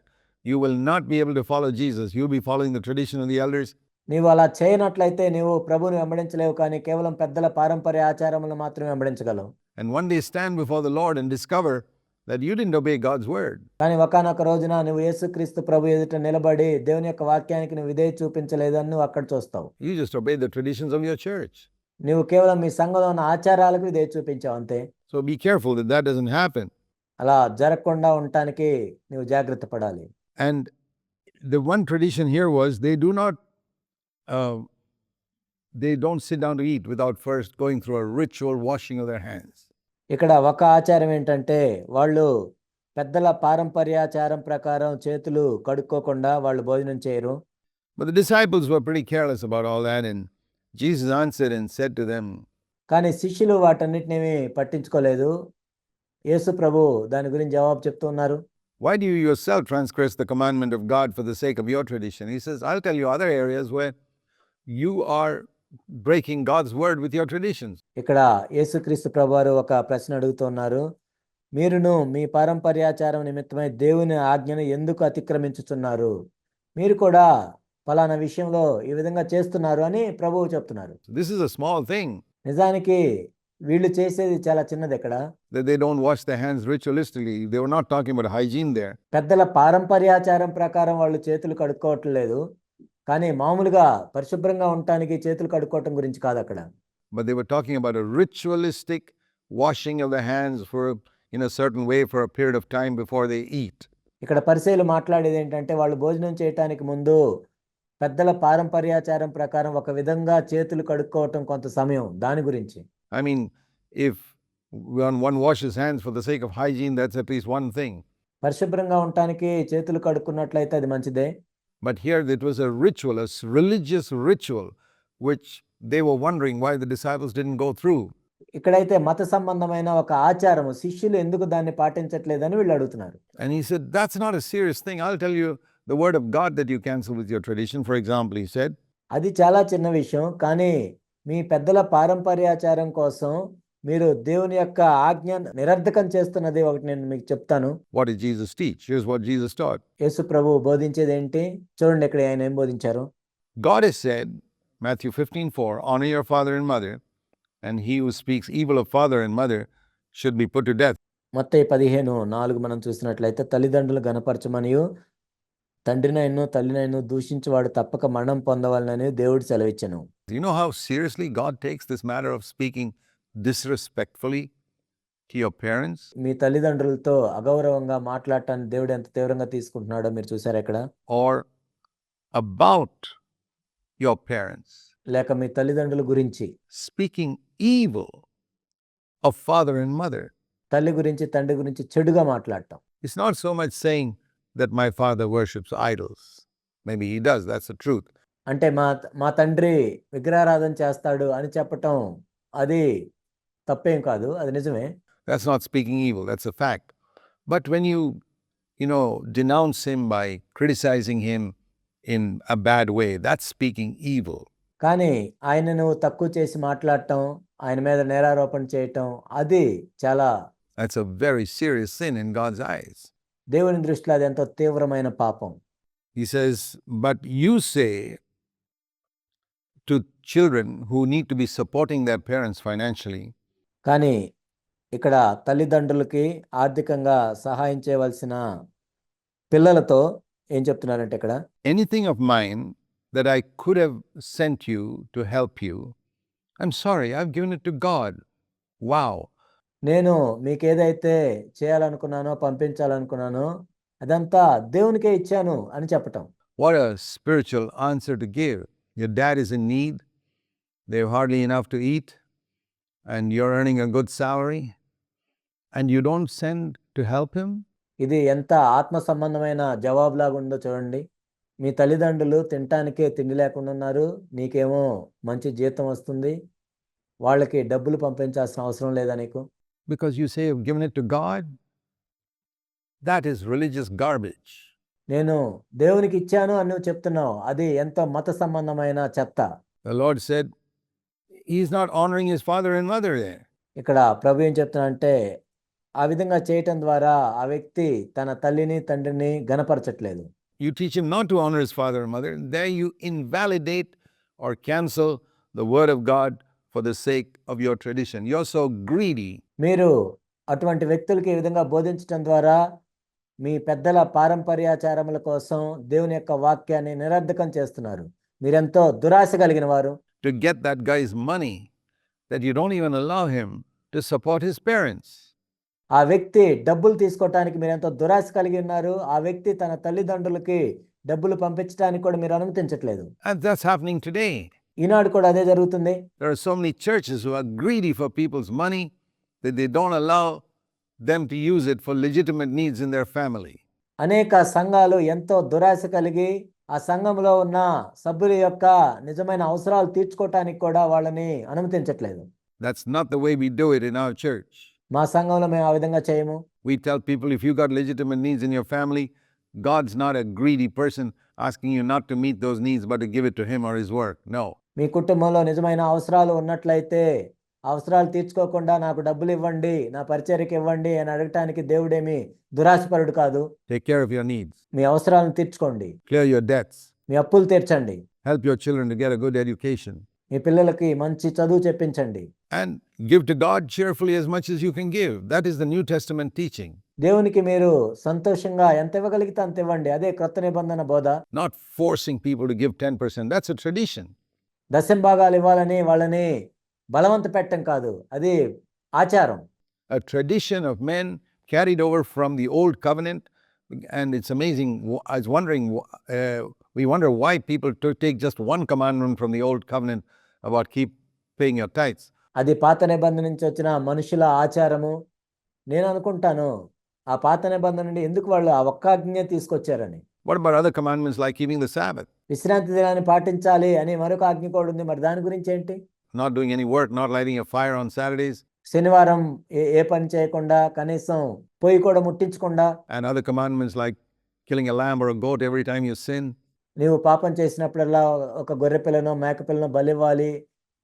Speaker 1: you will not be able to follow Jesus. You'll be following the tradition of the elders.
Speaker 2: నీవు అలా చేయనట్లయితే నీవు ప్రభువుని వెంబడించలేవు, కానీ కేవలం పెద్దల పారంపర్య ఆచారములను మాత్రమే వెంబడించగలవు.
Speaker 1: And one day stand before the Lord and discover that you didn't obey God's word.
Speaker 2: కానీ ఒకానొక రోజున నువ్వు యేసుక్రీస్తు ప్రభు ఎదుట నిలబడి దేవుని యొక్క వాక్యానికి నువ్వు విధేయత చూపించలేదని నువ్వు అక్కడ చూస్తావు.
Speaker 1: You just obeyed the traditions of your church.
Speaker 2: నువ్వు కేవలం మీ సంఘంలో ఉన్న ఆచారాలకు విధేయత చూపించావు అంతే.
Speaker 1: So be careful that that doesn't happen.
Speaker 2: అలా జరగకుండా ఉండటానికి నువ్వు జాగ్రత్త పడాలి.
Speaker 1: And the one tradition here was they don't sit down to eat without first going through a ritual washing of their hands.
Speaker 2: ఇక్కడ ఒక ఆచారం ఏంటంటే వాళ్ళు పెద్దల పారంపర్యాచారం ప్రకారం చేతులు కడుక్కోకుండా వాళ్ళు భోజనం చేయరు.
Speaker 1: But the disciples were pretty careless about all that, and Jesus answered and said to them,
Speaker 2: కానీ శిష్యులు వాటన్నిటిని పట్టించుకోలేదు. యేసు ప్రభు దాని గురించి జవాబు చెప్తూ ఉన్నారు.
Speaker 1: why do you yourself transgress the commandment of God for the sake of your tradition? He says, I'll tell you other areas where you are breaking God's word with your traditions.
Speaker 2: ఇక్కడ యేసుక్రీస్తు ప్రభువారు ఒక ప్రశ్న అడుగుతున్నారు. మీరును మీ పారంపర్యాచారం నిమిత్తమై దేవుని ఆజ్ఞను ఎందుకు అతిక్రమించుచున్నారు? మీరు కూడా ఫలానా విషయంలో ఈ విధంగా చేస్తున్నారు అని ప్రభువు చెప్తున్నారు.
Speaker 1: This is a small thing.
Speaker 2: నిజానికి వీళ్ళు చేసేది చాలా చిన్నది. ఇక్కడ
Speaker 1: that they don't wash their hands ritualistically. They were not talking about hygiene there.
Speaker 2: పెద్దల పారంపర్యాచారం ప్రకారం వాళ్ళు చేతులు కడుక్కోవట్లేదు, కానీ మామూలుగా పరిశుభ్రంగా ఉండటానికి చేతులు కడుక్కోవటం గురించి కాదు అక్కడ.
Speaker 1: But they were talking about a ritualistic washing of the hands in a certain way for a period of time before they eat.
Speaker 2: ఇక్కడ పరిసయ్యులు మాట్లాడేది ఏంటంటే వాళ్ళు భోజనం చేయటానికి ముందు పెద్దల పారంపర్యాచారం ప్రకారం ఒక విధంగా చేతులు కడుక్కోవటం కొంత సమయం దాని గురించి.
Speaker 1: I mean, if one washes hands for the sake of hygiene, that's at least one thing.
Speaker 2: పరిశుభ్రంగా ఉండటానికి చేతులు కడుక్కున్నట్లయితే అది మంచిదే.
Speaker 1: But here it was a ritual, religious ritual, which they were wondering why the disciples didn't go through.
Speaker 2: ఇక్కడైతే మత సంబంధమైన ఒక ఆచారము శిష్యులు ఎందుకు దాన్ని పాటించట్లేదని వీళ్ళు అడుగుతున్నారు.
Speaker 1: And he said, that's not a serious thing. I'll tell you the word of God that you cancel with your tradition. For example, he said,
Speaker 2: అది చాలా చిన్న విషయం, కానీ మీ పెద్దల పారంపర్యాచారం కోసం మీరు దేవుని యొక్క ఆజ్ఞ నిరర్ధకం చేస్తున్నది ఒకటి నేను మీకు చెప్తాను.
Speaker 1: what did Jesus teach? Here's what Jesus taught.
Speaker 2: యేసు ప్రభువు బోధించేది ఏంటి? చూడండి ఇక్కడ ఆయన ఏం బోధించారు.
Speaker 1: God has said, Matthew 15:4, honor your father and mother, and he who speaks evil of father and mother should be put to death.
Speaker 2: మత్తయి 15:4 మనం చూసినట్లయితే తల్లిదండ్రులు గనపరచమనియు తండ్రినైను తల్లినైను దూషించువాడు తప్పక మరణం పొందవలనని దేవుడు సెలవిచ్చెను.
Speaker 1: Do you know how seriously God takes this matter of speaking disrespectfully to your parents?
Speaker 2: మీ తల్లిదండ్రులతో అగౌరవంగా మాట్లాడటాన్ని దేవుడు ఎంత తీవ్రంగా తీసుకుంటున్నాడో మీరు చూసారా ఇక్కడ?
Speaker 1: Or about your parents?
Speaker 2: లేక మీ తల్లిదండ్రుల గురించి,
Speaker 1: Speaking evil of father and mother.
Speaker 2: తల్లి గురించి తండ్రి గురించి చెడుగా మాట్లాడటం.
Speaker 1: It's not so much saying that my father worships idols. Maybe he does, that's the truth.
Speaker 2: అంటే మా తండ్రి విగ్రహారాధన చేస్తాడు అని చెప్పటం అది తప్పేం కాదు, అది నిజమే.
Speaker 1: That's not speaking evil, that's a fact. But when you denounce him by criticizing him in a bad way, that's speaking evil.
Speaker 2: కానీ ఆయనను తక్కువ చేసి మాట్లాడటం, ఆయన మీద నేరారోపణ చేయటం, అది చాలా,
Speaker 1: That's a very serious sin in God's eyes.
Speaker 2: దేవుని దృష్టిలో అది ఎంతో తీవ్రమైన పాపం.
Speaker 1: He says, but you say to children who need to be supporting their parents financially,
Speaker 2: కానీ ఇక్కడ తల్లిదండ్రులకి ఆర్థికంగా సహాయం చేయవలసిన పిల్లలతో ఏం చెప్తున్నారంటే ఇక్కడ,
Speaker 1: anything of mine that I could have sent you to help you, I'm sorry, I've given it to God. Wow.
Speaker 2: నేను మీకేదైతే చేయాలనుకున్నానో పంపించాలనుకున్నానో అదంతా దేవునికే ఇచ్చాను అని చెప్పటం.
Speaker 1: What a spiritual answer to give. Your dad is in need, they have hardly enough to eat, and you're earning a good salary, and you don't send to help him?
Speaker 2: ఇది ఎంత ఆత్మ సంబంధమైన జవాబులాగా ఉందో చూడండి. మీ తల్లిదండ్రులు తినటానికే తిండి లేకుండా ఉన్నారు, నీకేమో మంచి జీతం వస్తుంది, వాళ్ళకి డబ్బులు పంపించాల్సిన అవసరం లేదా నీకు?
Speaker 1: Because you say you've given it to God? That is religious garbage.
Speaker 2: నేను దేవునికి ఇచ్చాను అని నువ్వు చెప్తున్నావు, అది ఎంతో మత సంబంధమైన చెత్త.
Speaker 1: The Lord said, he's not honoring his father and mother there.
Speaker 2: ఇక్కడ ప్రభు ఏం చెప్తున్నాడంటే ఆ విధంగా చేయటం ద్వారా ఆ వ్యక్తి తన తల్లిని తండ్రిని గనపరచట్లేదు.
Speaker 1: You teach him not to honor his father and mother, there you invalidate or cancel the word of God for the sake of your tradition. You're so greedy.
Speaker 2: మీరు అటువంటి వ్యక్తులకి ఈ విధంగా బోధించటం ద్వారా మీ పెద్దల పారంపర్యాచారముల కోసం దేవుని యొక్క వాక్యాన్ని నిరర్ధకం చేస్తున్నారు. మీరెంతో దురాశ కలిగిన వారు.
Speaker 1: To get that guy's money, that you don't even allow him to support his parents.
Speaker 2: ఆ వ్యక్తి డబ్బులు తీసుకోవటానికి మీరెంతో దురాశ కలిగి ఉన్నారు. ఆ వ్యక్తి తన తల్లిదండ్రులకి డబ్బులు పంపించడానికి కూడా మీరు అనుమతించట్లేదు.
Speaker 1: And that's happening today.
Speaker 2: ఈనాడు కూడా అదే జరుగుతుంది.
Speaker 1: There are so many churches who are greedy for people's money that they don't allow them to use it for legitimate needs in their family.
Speaker 2: అనేక సంఘాలు ఎంతో దురాశ కలిగి ఆ సంఘంలో ఉన్న సభ్యుల యొక్క నిజమైన అవసరాలు తీర్చుకోవటానికి కూడా వాళ్ళని అనుమతించట్లేదు.
Speaker 1: That's not the way we do it in our church.
Speaker 2: మా సంఘంలో మేము ఆ విధంగా చేయము.
Speaker 1: We tell people, if you got legitimate needs in your family, God's not a greedy person asking you not to meet those needs but to give it to him or his work. No.
Speaker 2: మీ కుటుంబంలో నిజమైన అవసరాలు ఉన్నట్లయితే అవసరాలు తీర్చుకోకుండా నాకు డబ్బులు ఇవ్వండి, నా పరిచర్యకి ఇవ్వండి అని అడగటానికి దేవుడేమి దురాశపరుడు కాదు.
Speaker 1: Take care of your needs.
Speaker 2: మీ అవసరాలను తీర్చుకోండి,
Speaker 1: Clear your debts.
Speaker 2: మీ అప్పులు తీర్చండి,
Speaker 1: Help your children to get a good education.
Speaker 2: మీ పిల్లలకి మంచి చదువు చెప్పించండి.
Speaker 1: And give to God cheerfully as much as you can give. That is the New Testament teaching.
Speaker 2: దేవునికి మీరు సంతోషంగా ఎంత ఇవ్వగలిగితే అంత ఇవ్వండి, అదే క్రొత్త నిబంధన బోధ.
Speaker 1: Not forcing people to give 10%. That's a tradition.
Speaker 2: దశంభాగాలు ఇవ్వాలని వాళ్ళని బలవంత పెట్టడం కాదు, అది ఆచారం.
Speaker 1: a tradition of men carried over from the old covenant. And it's amazing. I was wondering, we wonder why people take just one commandment from the old covenant about keep paying your tithes.
Speaker 2: అది పాత నిబంధన నుంచి వచ్చిన మనుషుల ఆచారము. నేను అనుకుంటాను ఆ పాత నిబంధన నుండి ఎందుకు వాళ్ళు ఆ ఒక్క ఆజ్ఞ తీసుకొచ్చారని.
Speaker 1: What about other commandments like keeping the Sabbath?
Speaker 2: విశ్రాంతి దినాన్ని పాటించాలి అని మరొక ఆజ్ఞ కూడా ఉంది. మరి దాని గురించి ఏంటి?
Speaker 1: Not doing any work, not lighting a fire on Saturdays.
Speaker 2: శనివారం ఏ పని చేయకుండా, కనీసం పొయ్యి కూడా ముట్టించకుండా.
Speaker 1: And other commandments like killing a lamb or a goat every time you sin.
Speaker 2: నీవు పాపం చేసినప్పుడల్లా ఒక గొర్రె పిల్లనో మేక పిల్లనో బలివ్వాలి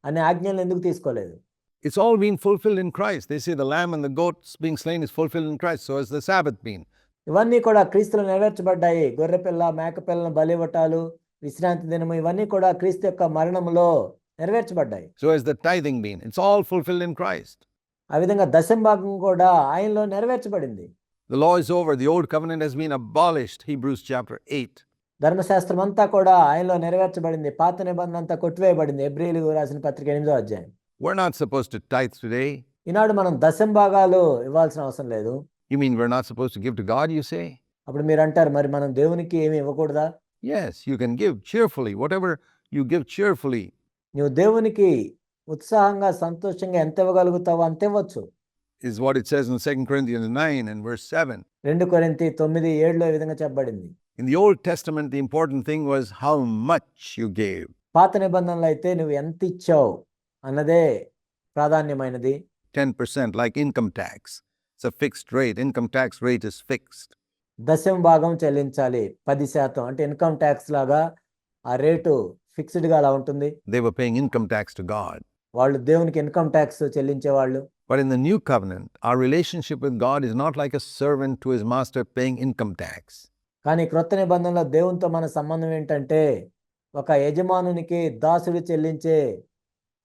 Speaker 2: అనే ఆజ్ఞలను ఎందుకు తీసుకోలేదు?
Speaker 1: It's all been fulfilled in Christ. They say the lamb and the goats being slain is fulfilled in Christ. So has the Sabbath been.
Speaker 2: ఇవన్నీ కూడా క్రీస్తులో నెరవేర్చబడ్డాయి. గొర్రె పిల్ల మేక పిల్లను బలివ్వటాలు, విశ్రాంతి దినము ఇవన్నీ కూడా క్రీస్తు యొక్క మరణములో నెరవేర్చబడ్డాయి.
Speaker 1: So has the tithing been. It's all fulfilled in Christ.
Speaker 2: ఆ విధంగా దశంభాగం కూడా ఆయనలో నెరవేర్చబడింది.
Speaker 1: The law is over. The old covenant has been abolished. Hebrews chapter 8.
Speaker 2: ధర్మశాస్త్రం అంతా కూడా ఆయనలో నెరవేర్చబడింది. పాత నిబంధన అంతా కొట్టివేయబడింది. హెబ్రీయులకు రాసిన పత్రిక 8వ అధ్యాయం.
Speaker 1: We're not supposed to tithe today.
Speaker 2: ఈనాడు మనం దశంభాగాలు ఇవ్వాల్సిన అవసరం లేదు.
Speaker 1: You mean we're not supposed to give to God, you say?
Speaker 2: అప్పుడు మీరు అంటారు, మరి మనం దేవునికి ఏమి ఇవ్వకూడదా?
Speaker 1: Yes, you can give cheerfully. Whatever you give cheerfully.
Speaker 2: నువ్వు దేవునికి ఉత్సాహంగా సంతోషంగా ఎంత ఇవ్వగలుగుతావో అంత ఇవ్వచ్చు.
Speaker 1: Is what it says in 2 Corinthians 9 and verse 7.
Speaker 2: 2 కొరింథీ 9:7 ఈ విధంగా చెప్పబడింది.
Speaker 1: In the Old Testament, the important thing was how much you gave.
Speaker 2: పాత నిబంధనలో అయితే నువ్వు ఎంత ఇచ్చావు అన్నదే ప్రాధాన్యమైనది.
Speaker 1: 10% like income tax. It's a fixed rate. Income tax rate is fixed.
Speaker 2: దశమ భాగం చెల్లించాలి 10%. అంటే ఇన్కమ్ ట్యాక్స్ లాగా ఆ రేటు ఫిక్స్డ్గా అలా ఉంటుంది.
Speaker 1: They were paying income tax to God.
Speaker 2: వాళ్ళు దేవునికి ఇన్కమ్ ట్యాక్స్ చెల్లించేవాళ్ళు.
Speaker 1: But in the new covenant, our relationship with God is not like a servant to his master paying income tax.
Speaker 2: కానీ క్రొత్త నిబంధనలో దేవునితో మన సంబంధం ఏంటంటే ఒక యజమానునికి దాసుడు చెల్లించే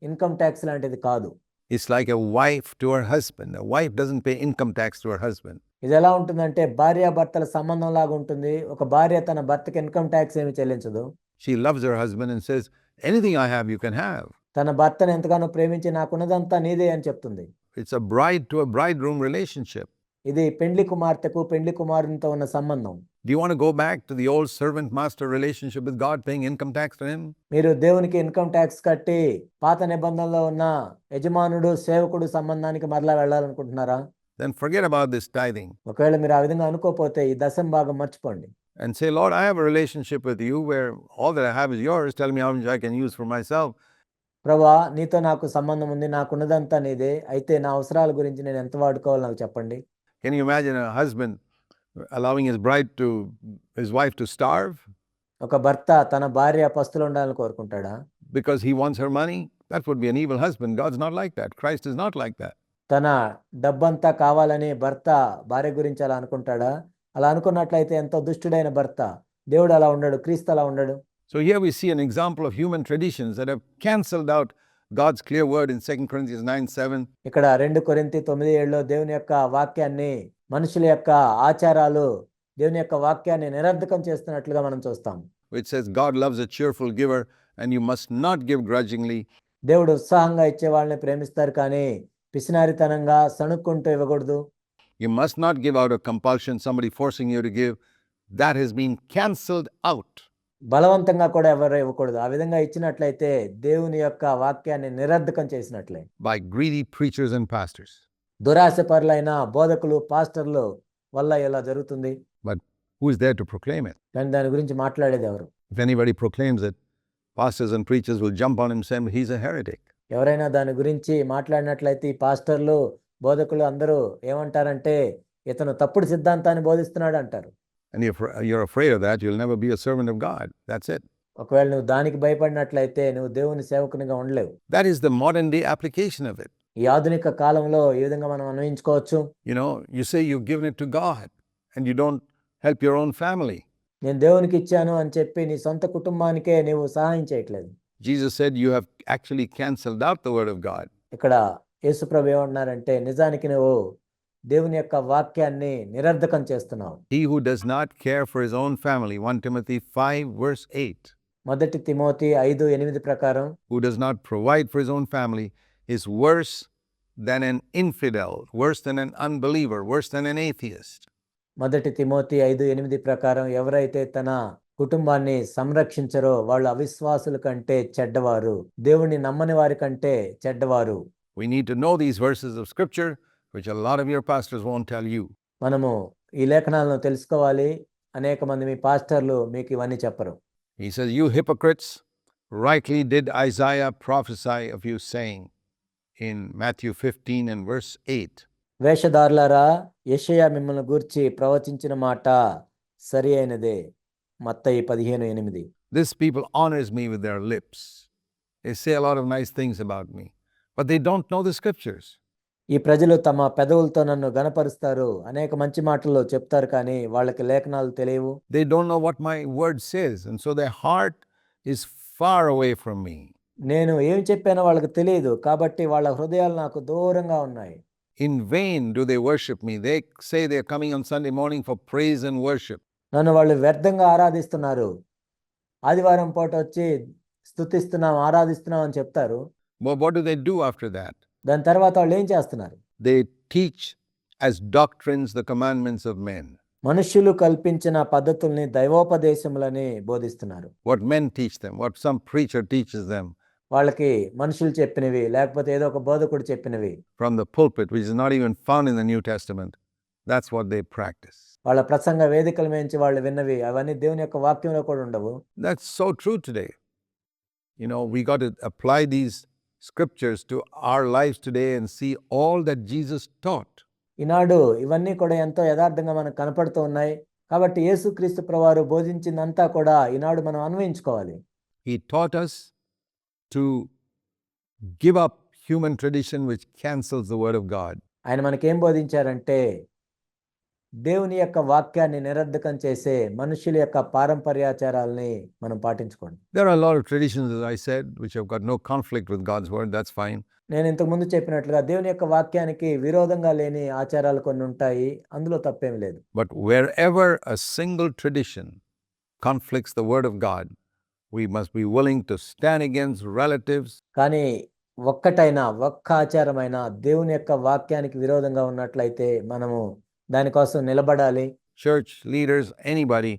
Speaker 2: ఇన్కమ్ ట్యాక్స్ లాంటిది కాదు.
Speaker 1: It's like a wife to her husband. A wife doesn't pay income tax to her husband.
Speaker 2: ఇది ఎలా ఉంటుందంటే భార్యాభర్తల సంబంధం లాగా ఉంటుంది. ఒక భార్య తన భర్తకి ఇన్కమ్ ట్యాక్స్ ఏమి చెల్లించదు.
Speaker 1: She loves her husband and says, anything I have, you can have.
Speaker 2: తన భర్తను ఎంతగానో ప్రేమించి నాకున్నదంతా నీదే అని చెప్తుంది.
Speaker 1: It's a bride to a bridegroom relationship.
Speaker 2: ఇది పెండ్లి కుమార్తెకు పెండ్లి కుమారునితో ఉన్న సంబంధం.
Speaker 1: Do you want to go back to the old servant-master relationship with God, paying income tax to him?
Speaker 2: మీరు దేవునికి ఇన్కమ్ ట్యాక్స్ కట్టి పాత నిబంధనలో ఉన్న యజమానుడు సేవకుడు సంబంధానికి మరలా వెళ్ళాలనుకుంటున్నారా?
Speaker 1: Then forget about this tithing
Speaker 2: ఒకవేళ మీరు ఆ విధంగా అనుకోకపోతే ఈ దశమ భాగం మర్చిపోండి.
Speaker 1: and say, Lord, I have a relationship with you where all that I have is yours. Tell me how much I can use for myself.
Speaker 2: ప్రభువా, నీతో నాకు సంబంధం ఉంది, నాకున్నదంతా నీదే. అయితే నా అవసరాల గురించి నేను ఎంత వాడుకోవాలో నాకు చెప్పండి.
Speaker 1: Can you imagine a husband allowing his wife to starve
Speaker 2: ఒక భర్త తన భార్య పస్తులు ఉండాలని కోరుకుంటాడా?
Speaker 1: because he wants her money? That would be an evil husband. God's not like that. Christ is not like that.
Speaker 2: తన డబ్బంతా కావాలని భర్త భార్య గురించి అలా అనుకుంటాడా? అలా అనుకున్నట్లయితే ఎంతో దుష్టుడైన భర్త. దేవుడు అలా ఉండడు, క్రీస్తు అలా ఉండడు.
Speaker 1: So here we see an example of human traditions that have cancelled out God's clear word in 2 Corinthians 9:7.
Speaker 2: ఇక్కడ 2 కొరింథీ 9:7 దేవుని యొక్క వాక్యాన్ని, మనుషుల యొక్క ఆచారాలు దేవుని యొక్క వాక్యాన్ని నిరర్ధకం చేస్తున్నట్లుగా మనం చూస్తాం.
Speaker 1: Which says God loves a cheerful giver and you must not give grudgingly.
Speaker 2: దేవుడు ఉత్సాహంగా ఇచ్చే వాళ్ళని ప్రేమిస్తారు, కానీ పిసినారితనంగా సణుక్కుంటూ ఇవ్వకూడదు.
Speaker 1: You must not give out of compulsion, somebody forcing you to give. That has been cancelled out.
Speaker 2: బలవంతంగా కూడా ఎవరు ఇవ్వకూడదు. ఆ విధంగా ఇచ్చినట్లయితే దేవుని యొక్క వాక్యాన్ని నిరర్ధకం చేసినట్లే.
Speaker 1: By greedy preachers and pastors.
Speaker 2: దురాశపరులైన బోధకులు, పాస్టర్లు వల్ల ఇలా జరుగుతుంది.
Speaker 1: But who is there to proclaim it?
Speaker 2: కానీ దాని గురించి మాట్లాడేది ఎవరు?
Speaker 1: If anybody proclaims it, pastors and preachers will jump on him saying he's a heretic.
Speaker 2: ఎవరైనా దాని గురించి మాట్లాడినట్లయితే ఈ పాస్టర్లు, బోధకులు అందరూ ఏమంటారంటే ఇతను తప్పుడు సిద్ధాంతాన్ని బోధిస్తున్నాడు అంటారు.
Speaker 1: And if you're afraid of that, you'll never be a servant of God. That's it.
Speaker 2: ఒకవేళ నువ్వు దానికి భయపడినట్లయితే నువ్వు దేవుని సేవకునిగా ఉండలేవు.
Speaker 1: That is the modern day application of it.
Speaker 2: ఈ ఆధునిక కాలంలో ఈ విధంగా మనం అన్వయించుకోవచ్చు.
Speaker 1: You know, you say you've given it to God and you don't help your own family.
Speaker 2: నేను దేవునికి ఇచ్చాను అని చెప్పి నీ సొంత కుటుంబానికే నీవు సహాయం చేయట్లేదు.
Speaker 1: Jesus said you have actually cancelled out the word of God.
Speaker 2: ఇక్కడ యేసుప్రభు ఏమంటున్నారంటే నిజానికి నువ్వు దేవుని యొక్క వాక్యాన్ని నిరర్ధకం చేస్తున్నావు.
Speaker 1: He who does not care for his own family, 1 Timothy 5 verse 8.
Speaker 2: మొదటి తిమోతి 5:8 ప్రకారం
Speaker 1: Who does not provide for his own family is worse than an infidel, worse than an unbeliever, worse than an atheist.
Speaker 2: మొదటి Timothy 5:8 ప్రకారం ఎవరైతే తన కుటుంబాన్ని సంరక్షించరో వాళ్ళు అవిశ్వాసుల కంటే చెడ్డవారు, దేవుణ్ణి నమ్మని వారి కంటే చెడ్డవారు.
Speaker 1: We need to know these verses of scripture, which a lot of your pastors won't tell you.
Speaker 2: మనము ఈ లేఖనాలను తెలుసుకోవాలి. అనేక మంది మీ పాస్టర్లు మీకు ఇవన్నీ చెప్పరు.
Speaker 1: He says, "You hypocrites, rightly did Isaiah prophesy of you, saying," in Matthew 15 and verse 8.
Speaker 2: వేషధారులారా, యెషయా మిమ్మల్ని గూర్చి ప్రవచించిన మాట సరి అయినదే. మత్తయి 15:8.
Speaker 1: This people honors me with their lips. They say a lot of nice things about me, but they don't know the scriptures.
Speaker 2: ఈ ప్రజలు తమ పెదవులతో నన్ను గనపరుస్తారు, అనేక మంచి మాటలు చెప్తారు, కానీ వాళ్ళకి లేఖనాలు తెలియవు.
Speaker 1: They don't know what my word says, and so their heart is far away from me.
Speaker 2: నేను ఏమి చెప్పానో వాళ్ళకి తెలియదు, కాబట్టి వాళ్ళ హృదయాలు నాకు దూరంగా ఉన్నాయి.
Speaker 1: In vain do they worship me. They say they're coming on Sunday morning for praise and worship.
Speaker 2: నన్ను వాళ్ళు వ్యర్థంగా ఆరాధిస్తున్నారు. ఆదివారం పూట వచ్చి స్తుతిస్తున్నాం, ఆరాధిస్తున్నాం అని చెప్తారు.
Speaker 1: But what do they do after that?
Speaker 2: దాని తర్వాత వాళ్ళు ఏం చేస్తున్నారు?
Speaker 1: They teach as doctrines the commandments of men.
Speaker 2: మనుష్యులు కల్పించిన పద్ధతుల్ని దైవోపదేశములని బోధిస్తున్నారు.
Speaker 1: What men teach them, what some preacher teaches them
Speaker 2: వాళ్ళకి మనుషులు చెప్పినవి, లేకపోతే ఏదో ఒక బోధకుడు చెప్పినవి
Speaker 1: from the pulpit, which is not even found in the New Testament. That's what they practice.
Speaker 2: వాళ్ళ ప్రసంగ వేదికల మించి వాళ్ళు విన్నవి అవన్నీ దేవుని యొక్క వాక్యంలో కూడా ఉండవు.
Speaker 1: That's so true today. You know, we got to apply these scriptures to our lives today and see all that Jesus taught.
Speaker 2: ఈనాడు ఇవన్నీ కూడా ఎంతో యథార్థంగా మనకు కనపడుతూ ఉన్నాయి. కాబట్టి యేసుక్రీస్తు ప్రభువారు బోధించిందంతా కూడా ఈనాడు మనం అన్వయించుకోవాలి.
Speaker 1: He taught us to give up human tradition which cancels the word of God.
Speaker 2: ఆయన మనకేం బోధించారంటే దేవుని యొక్క వాక్యాన్ని నిరర్ధకం చేసే మనుషుల యొక్క పారంపర్యాచారాలని మనం పాటించుకోండి.
Speaker 1: There are a lot of traditions, as I said, which have got no conflict with God's word. That's fine.
Speaker 2: నేను ఇంతకు ముందు చెప్పినట్లుగా దేవుని యొక్క వాక్యానికి విరోధంగా లేని ఆచారాలు కొన్ని ఉంటాయి, అందులో తప్పేమి లేదు.
Speaker 1: But wherever a single tradition conflicts the word of God, we must be willing to stand against relatives.
Speaker 2: కానీ ఒక్క ఆచారమైన దేవుని యొక్క వాక్యానికి విరోధంగా ఉన్నట్లయితే మనము దానికోసం నిలబడాలి.
Speaker 1: Church leaders, anybody,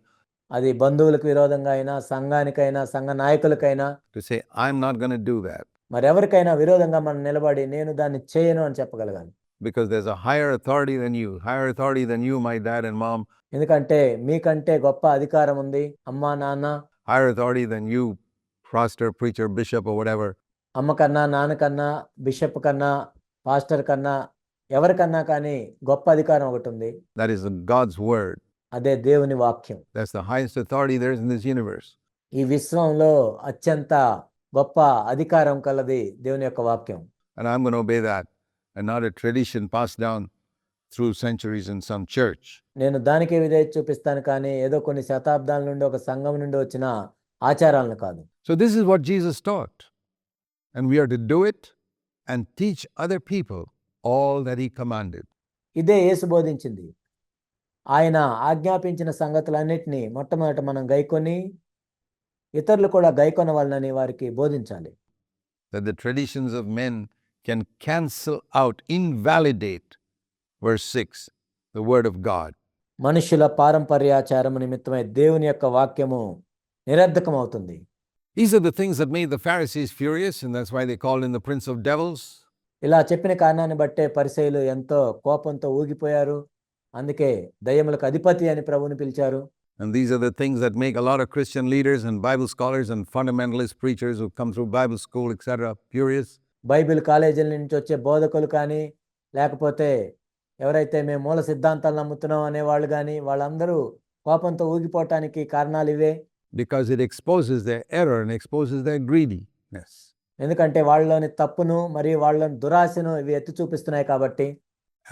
Speaker 2: అది బంధువులకు విరోధంగా అయినా, సంఘానికైనా, సంఘ నాయకులకైనా,
Speaker 1: to say, I'm not going to do that.
Speaker 2: మరెవరికైనా విరోధంగా మనం నిలబడి నేను దాన్ని చేయను అని చెప్పగలగాలి.
Speaker 1: Because there's a higher authority than you, my dad and mom,
Speaker 2: ఎందుకంటే మీకంటే గొప్ప అధికారం ఉంది, అమ్మా నాన్న,
Speaker 1: higher authority than you, pastor, preacher, bishop, or whatever.
Speaker 2: అమ్మ కన్నా, నాన్న కన్నా, బిషప్ కన్నా, పాస్టర్ కన్నా, ఎవరికన్నా కానీ గొప్ప అధికారం ఒకటి ఉంది.
Speaker 1: That is God's word.
Speaker 2: అదే దేవుని వాక్యం.
Speaker 1: That's the highest authority there is in this universe.
Speaker 2: ఈ విశ్వంలో అత్యంత గొప్ప అధికారం కలది దేవుని యొక్క వాక్యం.
Speaker 1: And I'm going to obey that, and not a tradition passed down through centuries in some church.
Speaker 2: నేను దానికే విధేయత చూపిస్తాను, కానీ ఏదో కొన్ని శతాబ్దాల నుండి ఒక సంఘం నుండి వచ్చిన ఆచారాలను కాదు.
Speaker 1: So this is what Jesus taught, and we are to do it and teach other people all that he commanded.
Speaker 2: ఇదే యేసు బోధించింది. ఆయన ఆజ్ఞాపించిన సంగతులన్నిటినీ మొట్టమొదట మనం గైకొని ఇతరులు కూడా గైకొనవాలని వారికి బోధించాలి.
Speaker 1: That the traditions of men can cancel out, invalidate, verse 6, the word of God.
Speaker 2: మనుషుల పారంపర్యాచారము నిమిత్తమై దేవుని యొక్క వాక్యము నిరర్ధకం అవుతుంది.
Speaker 1: These are the things that made the Pharisees furious, and that's why they called him the prince of devils.
Speaker 2: ఇలా చెప్పిన కారణాన్ని బట్టే పరిసయ్యులు ఎంతో కోపంతో ఊగిపోయారు. అందుకే దయ్యములకు అధిపతి అని ప్రభువుని పిలిచారు.
Speaker 1: And these are the things that make a lot of Christian leaders and Bible scholars and fundamentalist preachers who come through Bible school, etc., furious.
Speaker 2: Bible కాలేజీల నుంచి వచ్చే బోధకులు కానీ, లేకపోతే ఎవరైతే మేము మూల సిద్ధాంతాలు నమ్ముతున్నాం అనేవాళ్ళు కానీ, వాళ్ళందరూ కోపంతో ఊగిపోవటానికి కారణాలు ఇవే.
Speaker 1: Because it exposes their error and exposes their greediness.
Speaker 2: ఎందుకంటే వాళ్ళలోని తప్పును మరియు వాళ్ళలోని దురాశను ఇవి ఎత్తి చూపిస్తున్నాయి కాబట్టి.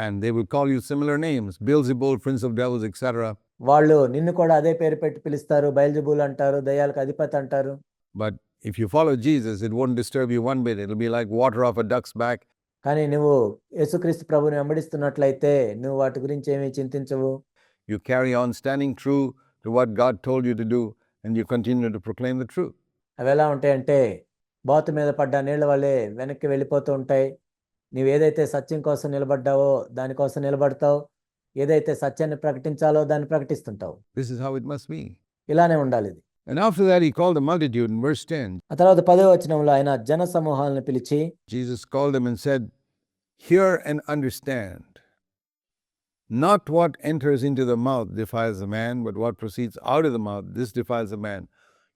Speaker 1: And they will call you similar names, Beelzebul, prince of devils, etc.
Speaker 2: వాళ్ళు నిన్ను కూడా అదే పేరు పెట్టి పిలుస్తారు, బయల్జెబూల్ అంటారు, దయ్యాలకు అధిపతి అంటారు.
Speaker 1: But if you follow Jesus, it won't disturb you one bit. It'll be like water off a duck's back.
Speaker 2: కానీ నువ్వు యేసుక్రీస్తు ప్రభువుని వెంబడిస్తున్నట్లయితే నువ్వు వాటి గురించి ఏమీ చింతించవు.
Speaker 1: You carry on standing true to what God told you to do, and you continue to proclaim the truth.
Speaker 2: అవి ఎలా ఉంటాయంటే బాతు మీద పడ్డ నీళ్ల వల్లే వెనక్కి వెళ్ళిపోతూ ఉంటాయి. నీవేదైతే సత్యం కోసం నిలబడ్డావో దానికోసం నిలబడతావు. ఏదైతే సత్యాన్ని ప్రకటించాలో దాన్ని ప్రకటిస్తుంటావు.
Speaker 1: This is how it must be.
Speaker 2: ఇలానే ఉండాలిది.
Speaker 1: And after that, he called the multitude in verse 10.
Speaker 2: ఆ తర్వాత 10వ వచనంలో ఆయన జన సమూహాలను పిలిచి
Speaker 1: Jesus called them and said, "Hear and understand. Not what enters into the mouth defiles a man, but what proceeds out of the mouth, this defiles a man."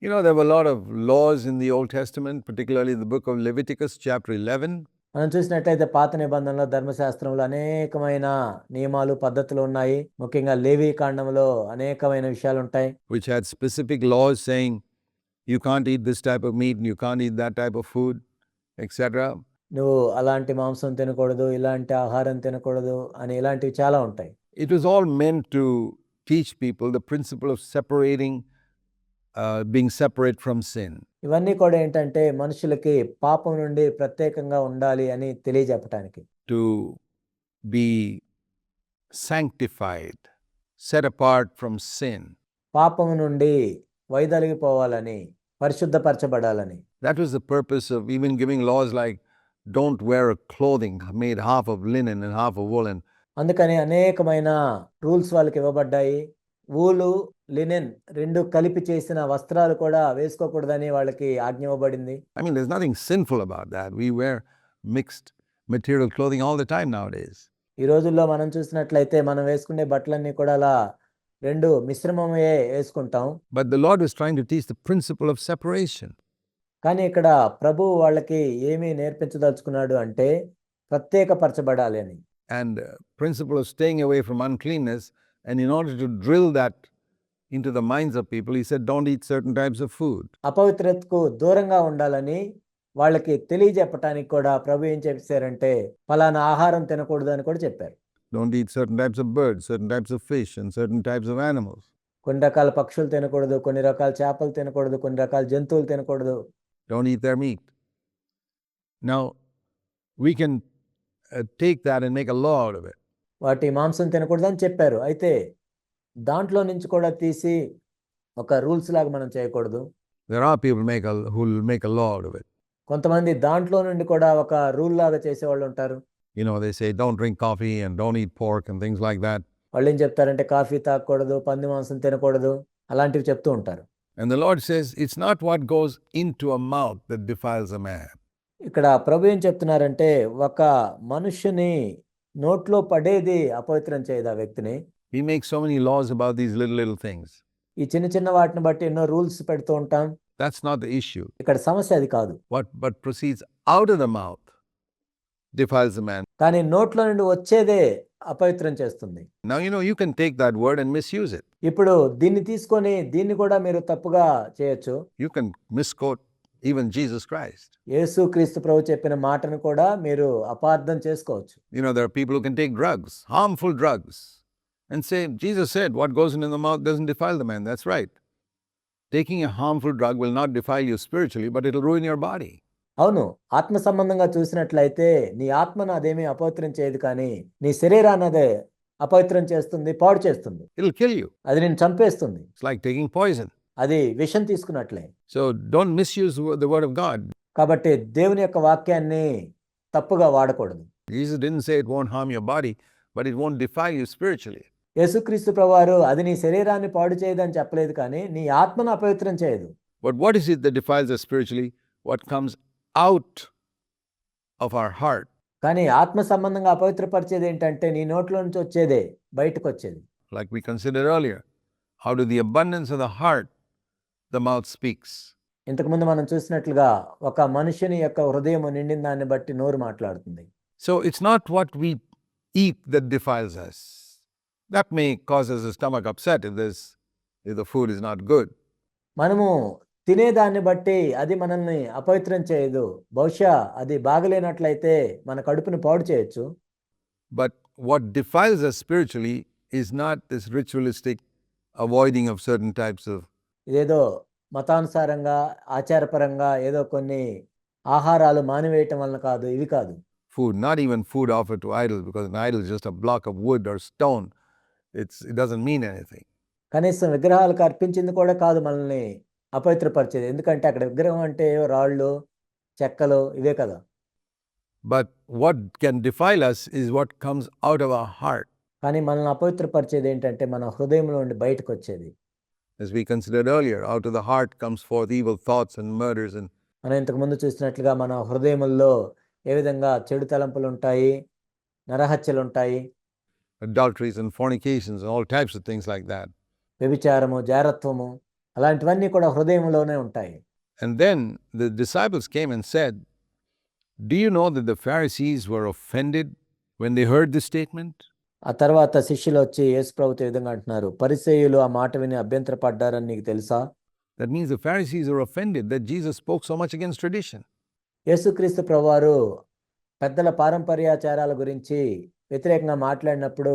Speaker 1: You know, there were a lot of laws in the Old Testament, particularly the book of Leviticus, chapter 11.
Speaker 2: మనం చూసినట్లయితే పాత నిబంధనలో ధర్మశాస్త్రంలో అనేకమైన నియమాలు పద్ధతులు ఉన్నాయి. ముఖ్యంగా లేవీ కాండంలో అనేకమైన విషయాలు ఉంటాయి.
Speaker 1: which had specific laws saying you can't eat this type of meat and you can't eat that type of food, etc.
Speaker 2: నువ్వు అలాంటి మాంసం తినకూడదు, ఇలాంటి ఆహారం తినకూడదు అని ఇలాంటివి చాలా ఉంటాయి.
Speaker 1: It was all meant to teach people the principle of separating, being separate from sin.
Speaker 2: ఇవన్నీ కూడా ఏంటంటే మనుషులకి పాపం నుండి ప్రత్యేకంగా ఉండాలి అని తెలియజెప్పటానికి.
Speaker 1: To be sanctified, set apart from sin.
Speaker 2: పాపము నుండి వైదొలిగిపోవాలని, పరిశుద్ధపరచబడాలని.
Speaker 1: That was the purpose of even giving laws like don't wear a clothing made half of linen and half of woolen.
Speaker 2: అందుకని అనేకమైన రూల్స్ వాళ్ళకి ఇవ్వబడ్డాయి. వూలు, లినెన్ రెండు కలిపి చేసిన వస్త్రాలు కూడా వేసుకోకూడదని వాళ్ళకి ఆజ్ఞ ఇవ్వబడింది.
Speaker 1: I mean, there's nothing sinful about that. We wear mixed material clothing all the time nowadays.
Speaker 2: ఈ రోజుల్లో మనం చూసినట్లయితే మనం వేసుకునే బట్టలన్నీ కూడా అలా రెండు మిశ్రమమే వేసుకుంటాం.
Speaker 1: But the Lord was trying to teach the principle of separation.
Speaker 2: కానీ ఇక్కడ ప్రభువు వాళ్ళకి ఏమి నేర్పించదలుచుకున్నాడు అంటే ప్రత్యేకపరచబడాలి అని.
Speaker 1: And principle of staying away from uncleanness. And in order to drill that into the minds of people, he said, don't eat certain types of food.
Speaker 2: అపవిత్రతకు దూరంగా ఉండాలని వాళ్ళకి తెలియజెప్పటానికి కూడా ప్రభు ఏం చెప్పారంటే ఫలానా ఆహారం తినకూడదు అని కూడా చెప్పారు.
Speaker 1: Don't eat certain types of birds, certain types of fish, and certain types of animals.
Speaker 2: కొన్ని రకాల పక్షులు తినకూడదు, కొన్ని రకాల చేపలు తినకూడదు, కొన్ని రకాల జంతువులు తినకూడదు.
Speaker 1: Don't eat their meat. Now, we can take that and make a law out of it.
Speaker 2: వాటి మాంసం తినకూడదు అని చెప్పారు. అయితే దాంట్లో నుంచి కూడా తీసి ఒక రూల్స్ లాగా మనం చేయకూడదు.
Speaker 1: There are people who will make a law out of it.
Speaker 2: కొంతమంది దాంట్లో నుండి కూడా ఒక రూల్ లాగా చేసేవాళ్ళు ఉంటారు.
Speaker 1: You know, they say don't drink coffee and don't eat pork and things like that.
Speaker 2: వాళ్ళు ఏం చెప్తారంటే కాఫీ తాగకూడదు, పంది మాంసం తినకూడదు, అలాంటివి చెప్తూ ఉంటారు.
Speaker 1: And the Lord says it's not what goes into a mouth that defiles a man.
Speaker 2: ఇక్కడ ప్రభు ఏం చెప్తున్నారంటే ఒక మనుష్యుని నోట్లో పడేది అపవిత్రం చేయదు ఆ వ్యక్తిని.
Speaker 1: We make so many laws about these little things.
Speaker 2: ఈ చిన్న చిన్న వాటిని బట్టి ఎన్నో రూల్స్ పెడుతూ ఉంటాం.
Speaker 1: That's not the issue.
Speaker 2: ఇక్కడ సమస్య అది కాదు.
Speaker 1: But proceeds out of the mouth defiles the man.
Speaker 2: కానీ నోట్లో నుండి వచ్చేదే అపవిత్రం చేస్తుంది.
Speaker 1: Now, you know, you can take that word and misuse it.
Speaker 2: ఇప్పుడు దీన్ని తీసుకొని దీన్ని కూడా మీరు తప్పుగా చేయొచ్చు.
Speaker 1: You can misquote even Jesus Christ.
Speaker 2: యేసు క్రీస్తు ప్రభు చెప్పిన మాటను కూడా మీరు అపార్థం చేసుకోవచ్చు.
Speaker 1: You know, there are people who can take drugs, harmful drugs, and say, Jesus said, what goes into the mouth doesn't defile the man. That's right. Taking a harmful drug will not defile you spiritually, but it'll ruin your body.
Speaker 2: అవును, ఆత్మ సంబంధంగా చూసినట్లయితే నీ ఆత్మను అదేమీ అపవిత్రం చేయదు, కానీ నీ శరీరాన్ని అదే అపవిత్రం చేస్తుంది, పాడు చేస్తుంది.
Speaker 1: It'll kill you.
Speaker 2: అది నేను చంపేస్తుంది.
Speaker 1: It's like taking poison.
Speaker 2: అది విషం తీసుకున్నట్లే.
Speaker 1: So don't misuse the word of God.
Speaker 2: కాబట్టి దేవుని యొక్క వాక్యాన్ని తప్పుగా వాడకూడదు.
Speaker 1: Jesus didn't say it won't harm your body, but it won't defile you spiritually.
Speaker 2: యేసుక్రీస్తు ప్రభువారు అది నీ శరీరాన్ని పాడు చేయదని చెప్పలేదు, కానీ నీ ఆత్మను అపవిత్రం చేయదు.
Speaker 1: But what is it that defiles us spiritually? What comes out of our heart.
Speaker 2: కానీ ఆత్మ సంబంధంగా అపవిత్రపరిచేది ఏంటంటే నీ నోట్లో నుంచి వచ్చేదే బయటకు వచ్చేది.
Speaker 1: Like we considered earlier, out of the abundance of the heart, the mouth speaks.
Speaker 2: ఇంతకుముందు మనం చూసినట్లుగా ఒక మనుషుని యొక్క హృదయం నిండిన దాన్ని బట్టి నోరు మాట్లాడుతుంది.
Speaker 1: So it's not what we eat that defiles us. That may cause us a stomach upset if the food is not good.
Speaker 2: మనము తినేదాన్ని బట్టి అది మనల్ని అపవిత్రం చేయదు. బహుశా అది బాగలేనట్లయితే మన కడుపును పాడు చేయొచ్చు.
Speaker 1: But what defiles us spiritually is not this ritualistic avoiding of certain types of.
Speaker 2: ఇదేదో మతానుసారంగా ఆచారపరంగా ఏదో కొన్ని ఆహారాలు మానివేయటం వలన కాదు, ఇవి కాదు.
Speaker 1: Food, not even food offered to idols, because an idol is just a block of wood or stone. It doesn't mean anything.
Speaker 2: కనీసం విగ్రహాలకు అర్పించింది కూడా కాదు మనల్ని అపవిత్రపరిచేది. ఎందుకంటే అక్కడ విగ్రహం అంటే రాళ్ళు, చెక్కలు ఇవే కదా.
Speaker 1: But what can defile us is what comes out of our heart.
Speaker 2: కానీ మనల్ని అపవిత్రపరిచేది ఏంటంటే మన హృదయంలో నుండి బయటకు వచ్చేది.
Speaker 1: As we considered earlier, out of the heart comes forth evil thoughts and murders and
Speaker 2: మనం ఇంతకుముందు చూసినట్లుగా మన హృదయముల్లో ఏ విధంగా చెడు తలంపులు ఉంటాయి, నరహత్యలు ఉంటాయి,
Speaker 1: adulteries and fornications and all types of things like that.
Speaker 2: వ్యభిచారము, జారత్వము, అలాంటివన్నీ కూడా హృదయంలోనే ఉంటాయి.
Speaker 1: And then the disciples came and said, "Do you know that the Pharisees were offended when they heard this statement?"
Speaker 2: ఆ తర్వాత శిష్యులు వచ్చి యేసు ప్రభుతో ఈ విధంగా అంటున్నారు, పరిసయ్యులు ఆ మాట విని అభ్యంతరపడ్డారని నీకు తెలుసా?
Speaker 1: That means the Pharisees are offended that Jesus spoke so much against tradition.
Speaker 2: యేసుక్రీస్తు ప్రభువారు పెద్దల పారంపర్యాచారాల గురించి వ్యతిరేకంగా మాట్లాడినప్పుడు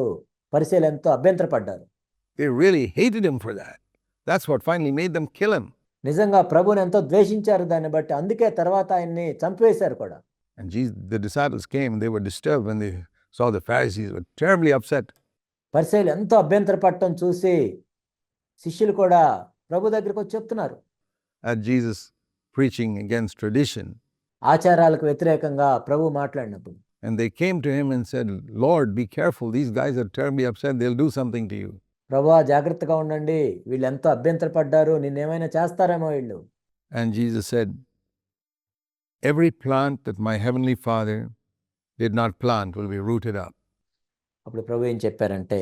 Speaker 2: పరిసయ్యులు ఎంతో అభ్యంతరపడ్డారు.
Speaker 1: They really hated him for that. That's what finally made them kill him.
Speaker 2: నిజంగా ప్రభువుని ఎంతో ద్వేషించారు దాన్ని బట్టి, అందుకే తర్వాత ఆయన్ని చంపివేశారు కూడా.
Speaker 1: And the disciples came, they were disturbed when they saw the Pharisees were terribly upset.
Speaker 2: పరిసయ్యులు ఎంతో అభ్యంతరపడటం చూసి శిష్యులు కూడా ప్రభు దగ్గరికి వచ్చి చెప్తున్నారు,
Speaker 1: At Jesus preaching against tradition.
Speaker 2: ఆచారాలకు వ్యతిరేకంగా ప్రభు మాట్లాడినప్పుడు.
Speaker 1: And they came to him and said, "Lord, be careful. These guys are terribly upset. They'll do something to you."
Speaker 2: ప్రభువా జాగ్రత్తగా ఉండండి, వీళ్ళు ఎంతో అభ్యంతరపడ్డారు, నిన్నేమైనా చేస్తారేమో వీళ్ళు.
Speaker 1: And Jesus said, "Every plant that my heavenly Father did not plant will be rooted up."
Speaker 2: అప్పుడు ప్రభు ఏం చెప్పారంటే,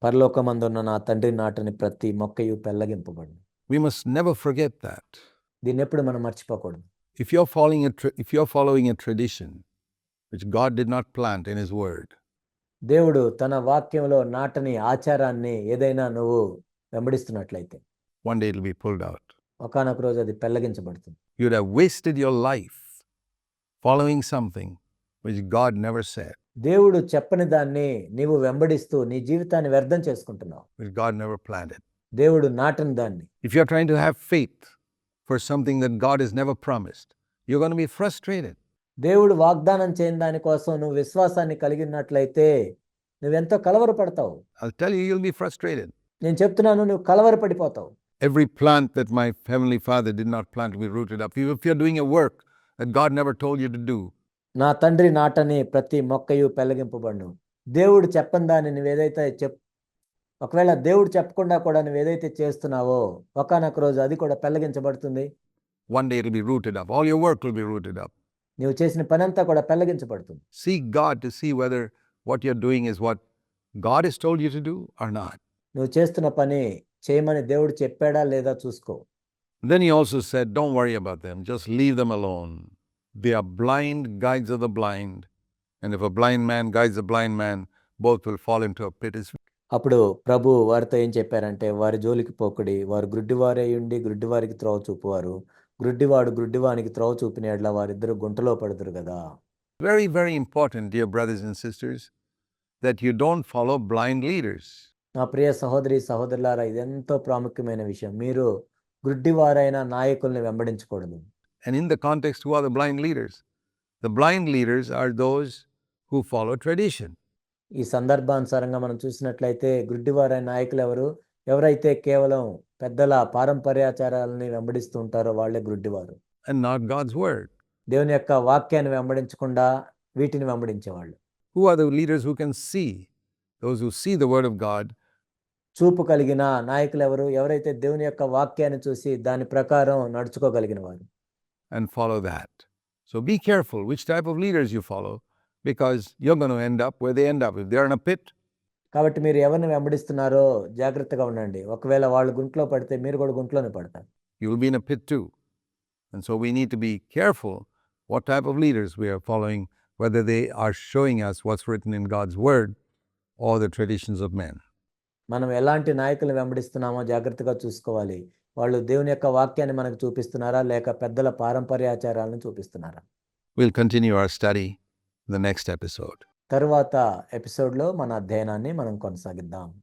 Speaker 2: పరలోకమందున్న నా తండ్రి నాటని ప్రతి మొక్కయు పెళ్ళగింపబడు.
Speaker 1: We must never forget that.
Speaker 2: దీన్ని ఎప్పుడు మనం మర్చిపోకూడదు.
Speaker 1: If you're following a tradition which God did not plant in His Word,
Speaker 2: దేవుడు తన వాక్యంలో నాటని ఆచారాన్ని ఏదైనా నువ్వు వెంబడిస్తున్నట్లయితే
Speaker 1: one day it'll be pulled out.
Speaker 2: ఒకానొక రోజు అది పెళ్ళగించబడుతుంది.
Speaker 1: You'd have wasted your life following something which God never said,
Speaker 2: దేవుడు చెప్పని దాన్ని నీవు వెంబడిస్తూ నీ జీవితాన్ని వ్యర్థం చేసుకుంటున్నావు.
Speaker 1: which God never planted.
Speaker 2: దేవుడు నాటని దాన్ని.
Speaker 1: If you're trying to have faith for something that God has never promised, you're going to be frustrated.
Speaker 2: దేవుడు వాగ్దానం చేయని దానికోసం నువ్వు విశ్వాసాన్ని కలిగినట్లయితే నువ్వెంతో కలవరపడతావు.
Speaker 1: I'll tell you, you'll be frustrated.
Speaker 2: నేను చెప్తున్నాను, నువ్వు కలవరపడిపోతావు.
Speaker 1: Every plant that my Heavenly Father did not plant will be rooted up. If you're doing a work that God never told you to do,
Speaker 2: నా తండ్రి నాటని ప్రతి మొక్కయు పెళ్ళగింపబడును. దేవుడు చెప్పని దాన్ని నువ్వేదైతే ఒకవేళ దేవుడు చెప్పకుండా కూడా నువ్వేదైతే చేస్తున్నావో ఒకానొక రోజు అది కూడా పెళ్ళగించబడుతుంది.
Speaker 1: one day it'll be rooted up. All your work will be rooted up.
Speaker 2: నువ్వు చేసిన పని అంతా కూడా పెళ్ళగించబడుతుంది.
Speaker 1: Seek God to see whether what you're doing is what God has told you to do or not.
Speaker 2: నువ్వు చేస్తున్న పని చేయమని దేవుడు చెప్పాడా లేదా చూసుకో.
Speaker 1: Then he also said, don't worry about them. Just leave them alone. They are blind guides of the blind. And if a blind man guides a blind man, both will fall into a pit.
Speaker 2: అప్పుడు ప్రభు వారితో ఏం చెప్పారంటే, వారి జోలికి పోకుడి, వారు గ్రుడ్డివారే ఉండి గ్రుడ్డివారికి త్రోవ చూపువారు, గ్రుడ్డివాడు గ్రుడ్డివానికి త్రోవ చూపిన యెడల వారిద్దరు గుంటలో పడుదురు కదా.
Speaker 1: Very, very important, dear brothers and sisters, that you don't follow blind leaders.
Speaker 2: నా ప్రియ సహోదరి సహోదరులారా, ఇది ఎంతో ప్రాముఖ్యమైన విషయం. మీరు గ్రుడ్డివారైన నాయకుల్ని వెంబడించకూడదు.
Speaker 1: And in the context, who are the blind leaders? The blind leaders are those who follow tradition.
Speaker 2: ఈ సందర్భానుసారంగా మనం చూసినట్లయితే గ్రుడ్డివారైన నాయకులు ఎవరైతే కేవలం పెద్దల పారంపర్యాచారాలని వెంబడిస్తూ ఉంటారో వాళ్ళే గ్రుడ్డివారు.
Speaker 1: And not God's word.
Speaker 2: దేవుని యొక్క వాక్యాన్ని వెంబడించకుండా వీటిని వెంబడించేవాళ్ళు.
Speaker 1: Who are the leaders who can see? Those who see the word of God.
Speaker 2: చూపు కలిగిన నాయకులు ఎవరైతే దేవుని యొక్క వాక్యాన్ని చూసి దాని ప్రకారం నడుచుకోగలిగిన వారు.
Speaker 1: And follow that. So be careful which type of leaders you follow, because you're going to end up where they end up. If they're in a pit,
Speaker 2: కాబట్టి మీరు ఎవరిని వెంబడిస్తున్నారో జాగ్రత్తగా ఉండండి. ఒకవేళ వాళ్ళు గుంట్లో పడితే మీరు కూడా గుంట్లోనే పడతారు.
Speaker 1: you will be in a pit too. And so we need to be careful what type of leaders we are following, whether they are showing us what's written in God's word or the traditions of men.
Speaker 2: మనం ఎలాంటి నాయకులను వెంబడిస్తున్నామో జాగ్రత్తగా చూసుకోవాలి. వాళ్ళు దేవుని యొక్క వాక్యాన్ని మనకు చూపిస్తున్నారా లేక పెద్దల పారంపర్యాచారాలను చూపిస్తున్నారా?
Speaker 1: We'll continue our study in the next episode.
Speaker 2: తరువాత ఎపిసోడ్లో మన అధ్యయనాన్ని మనం కొనసాగిద్దాం.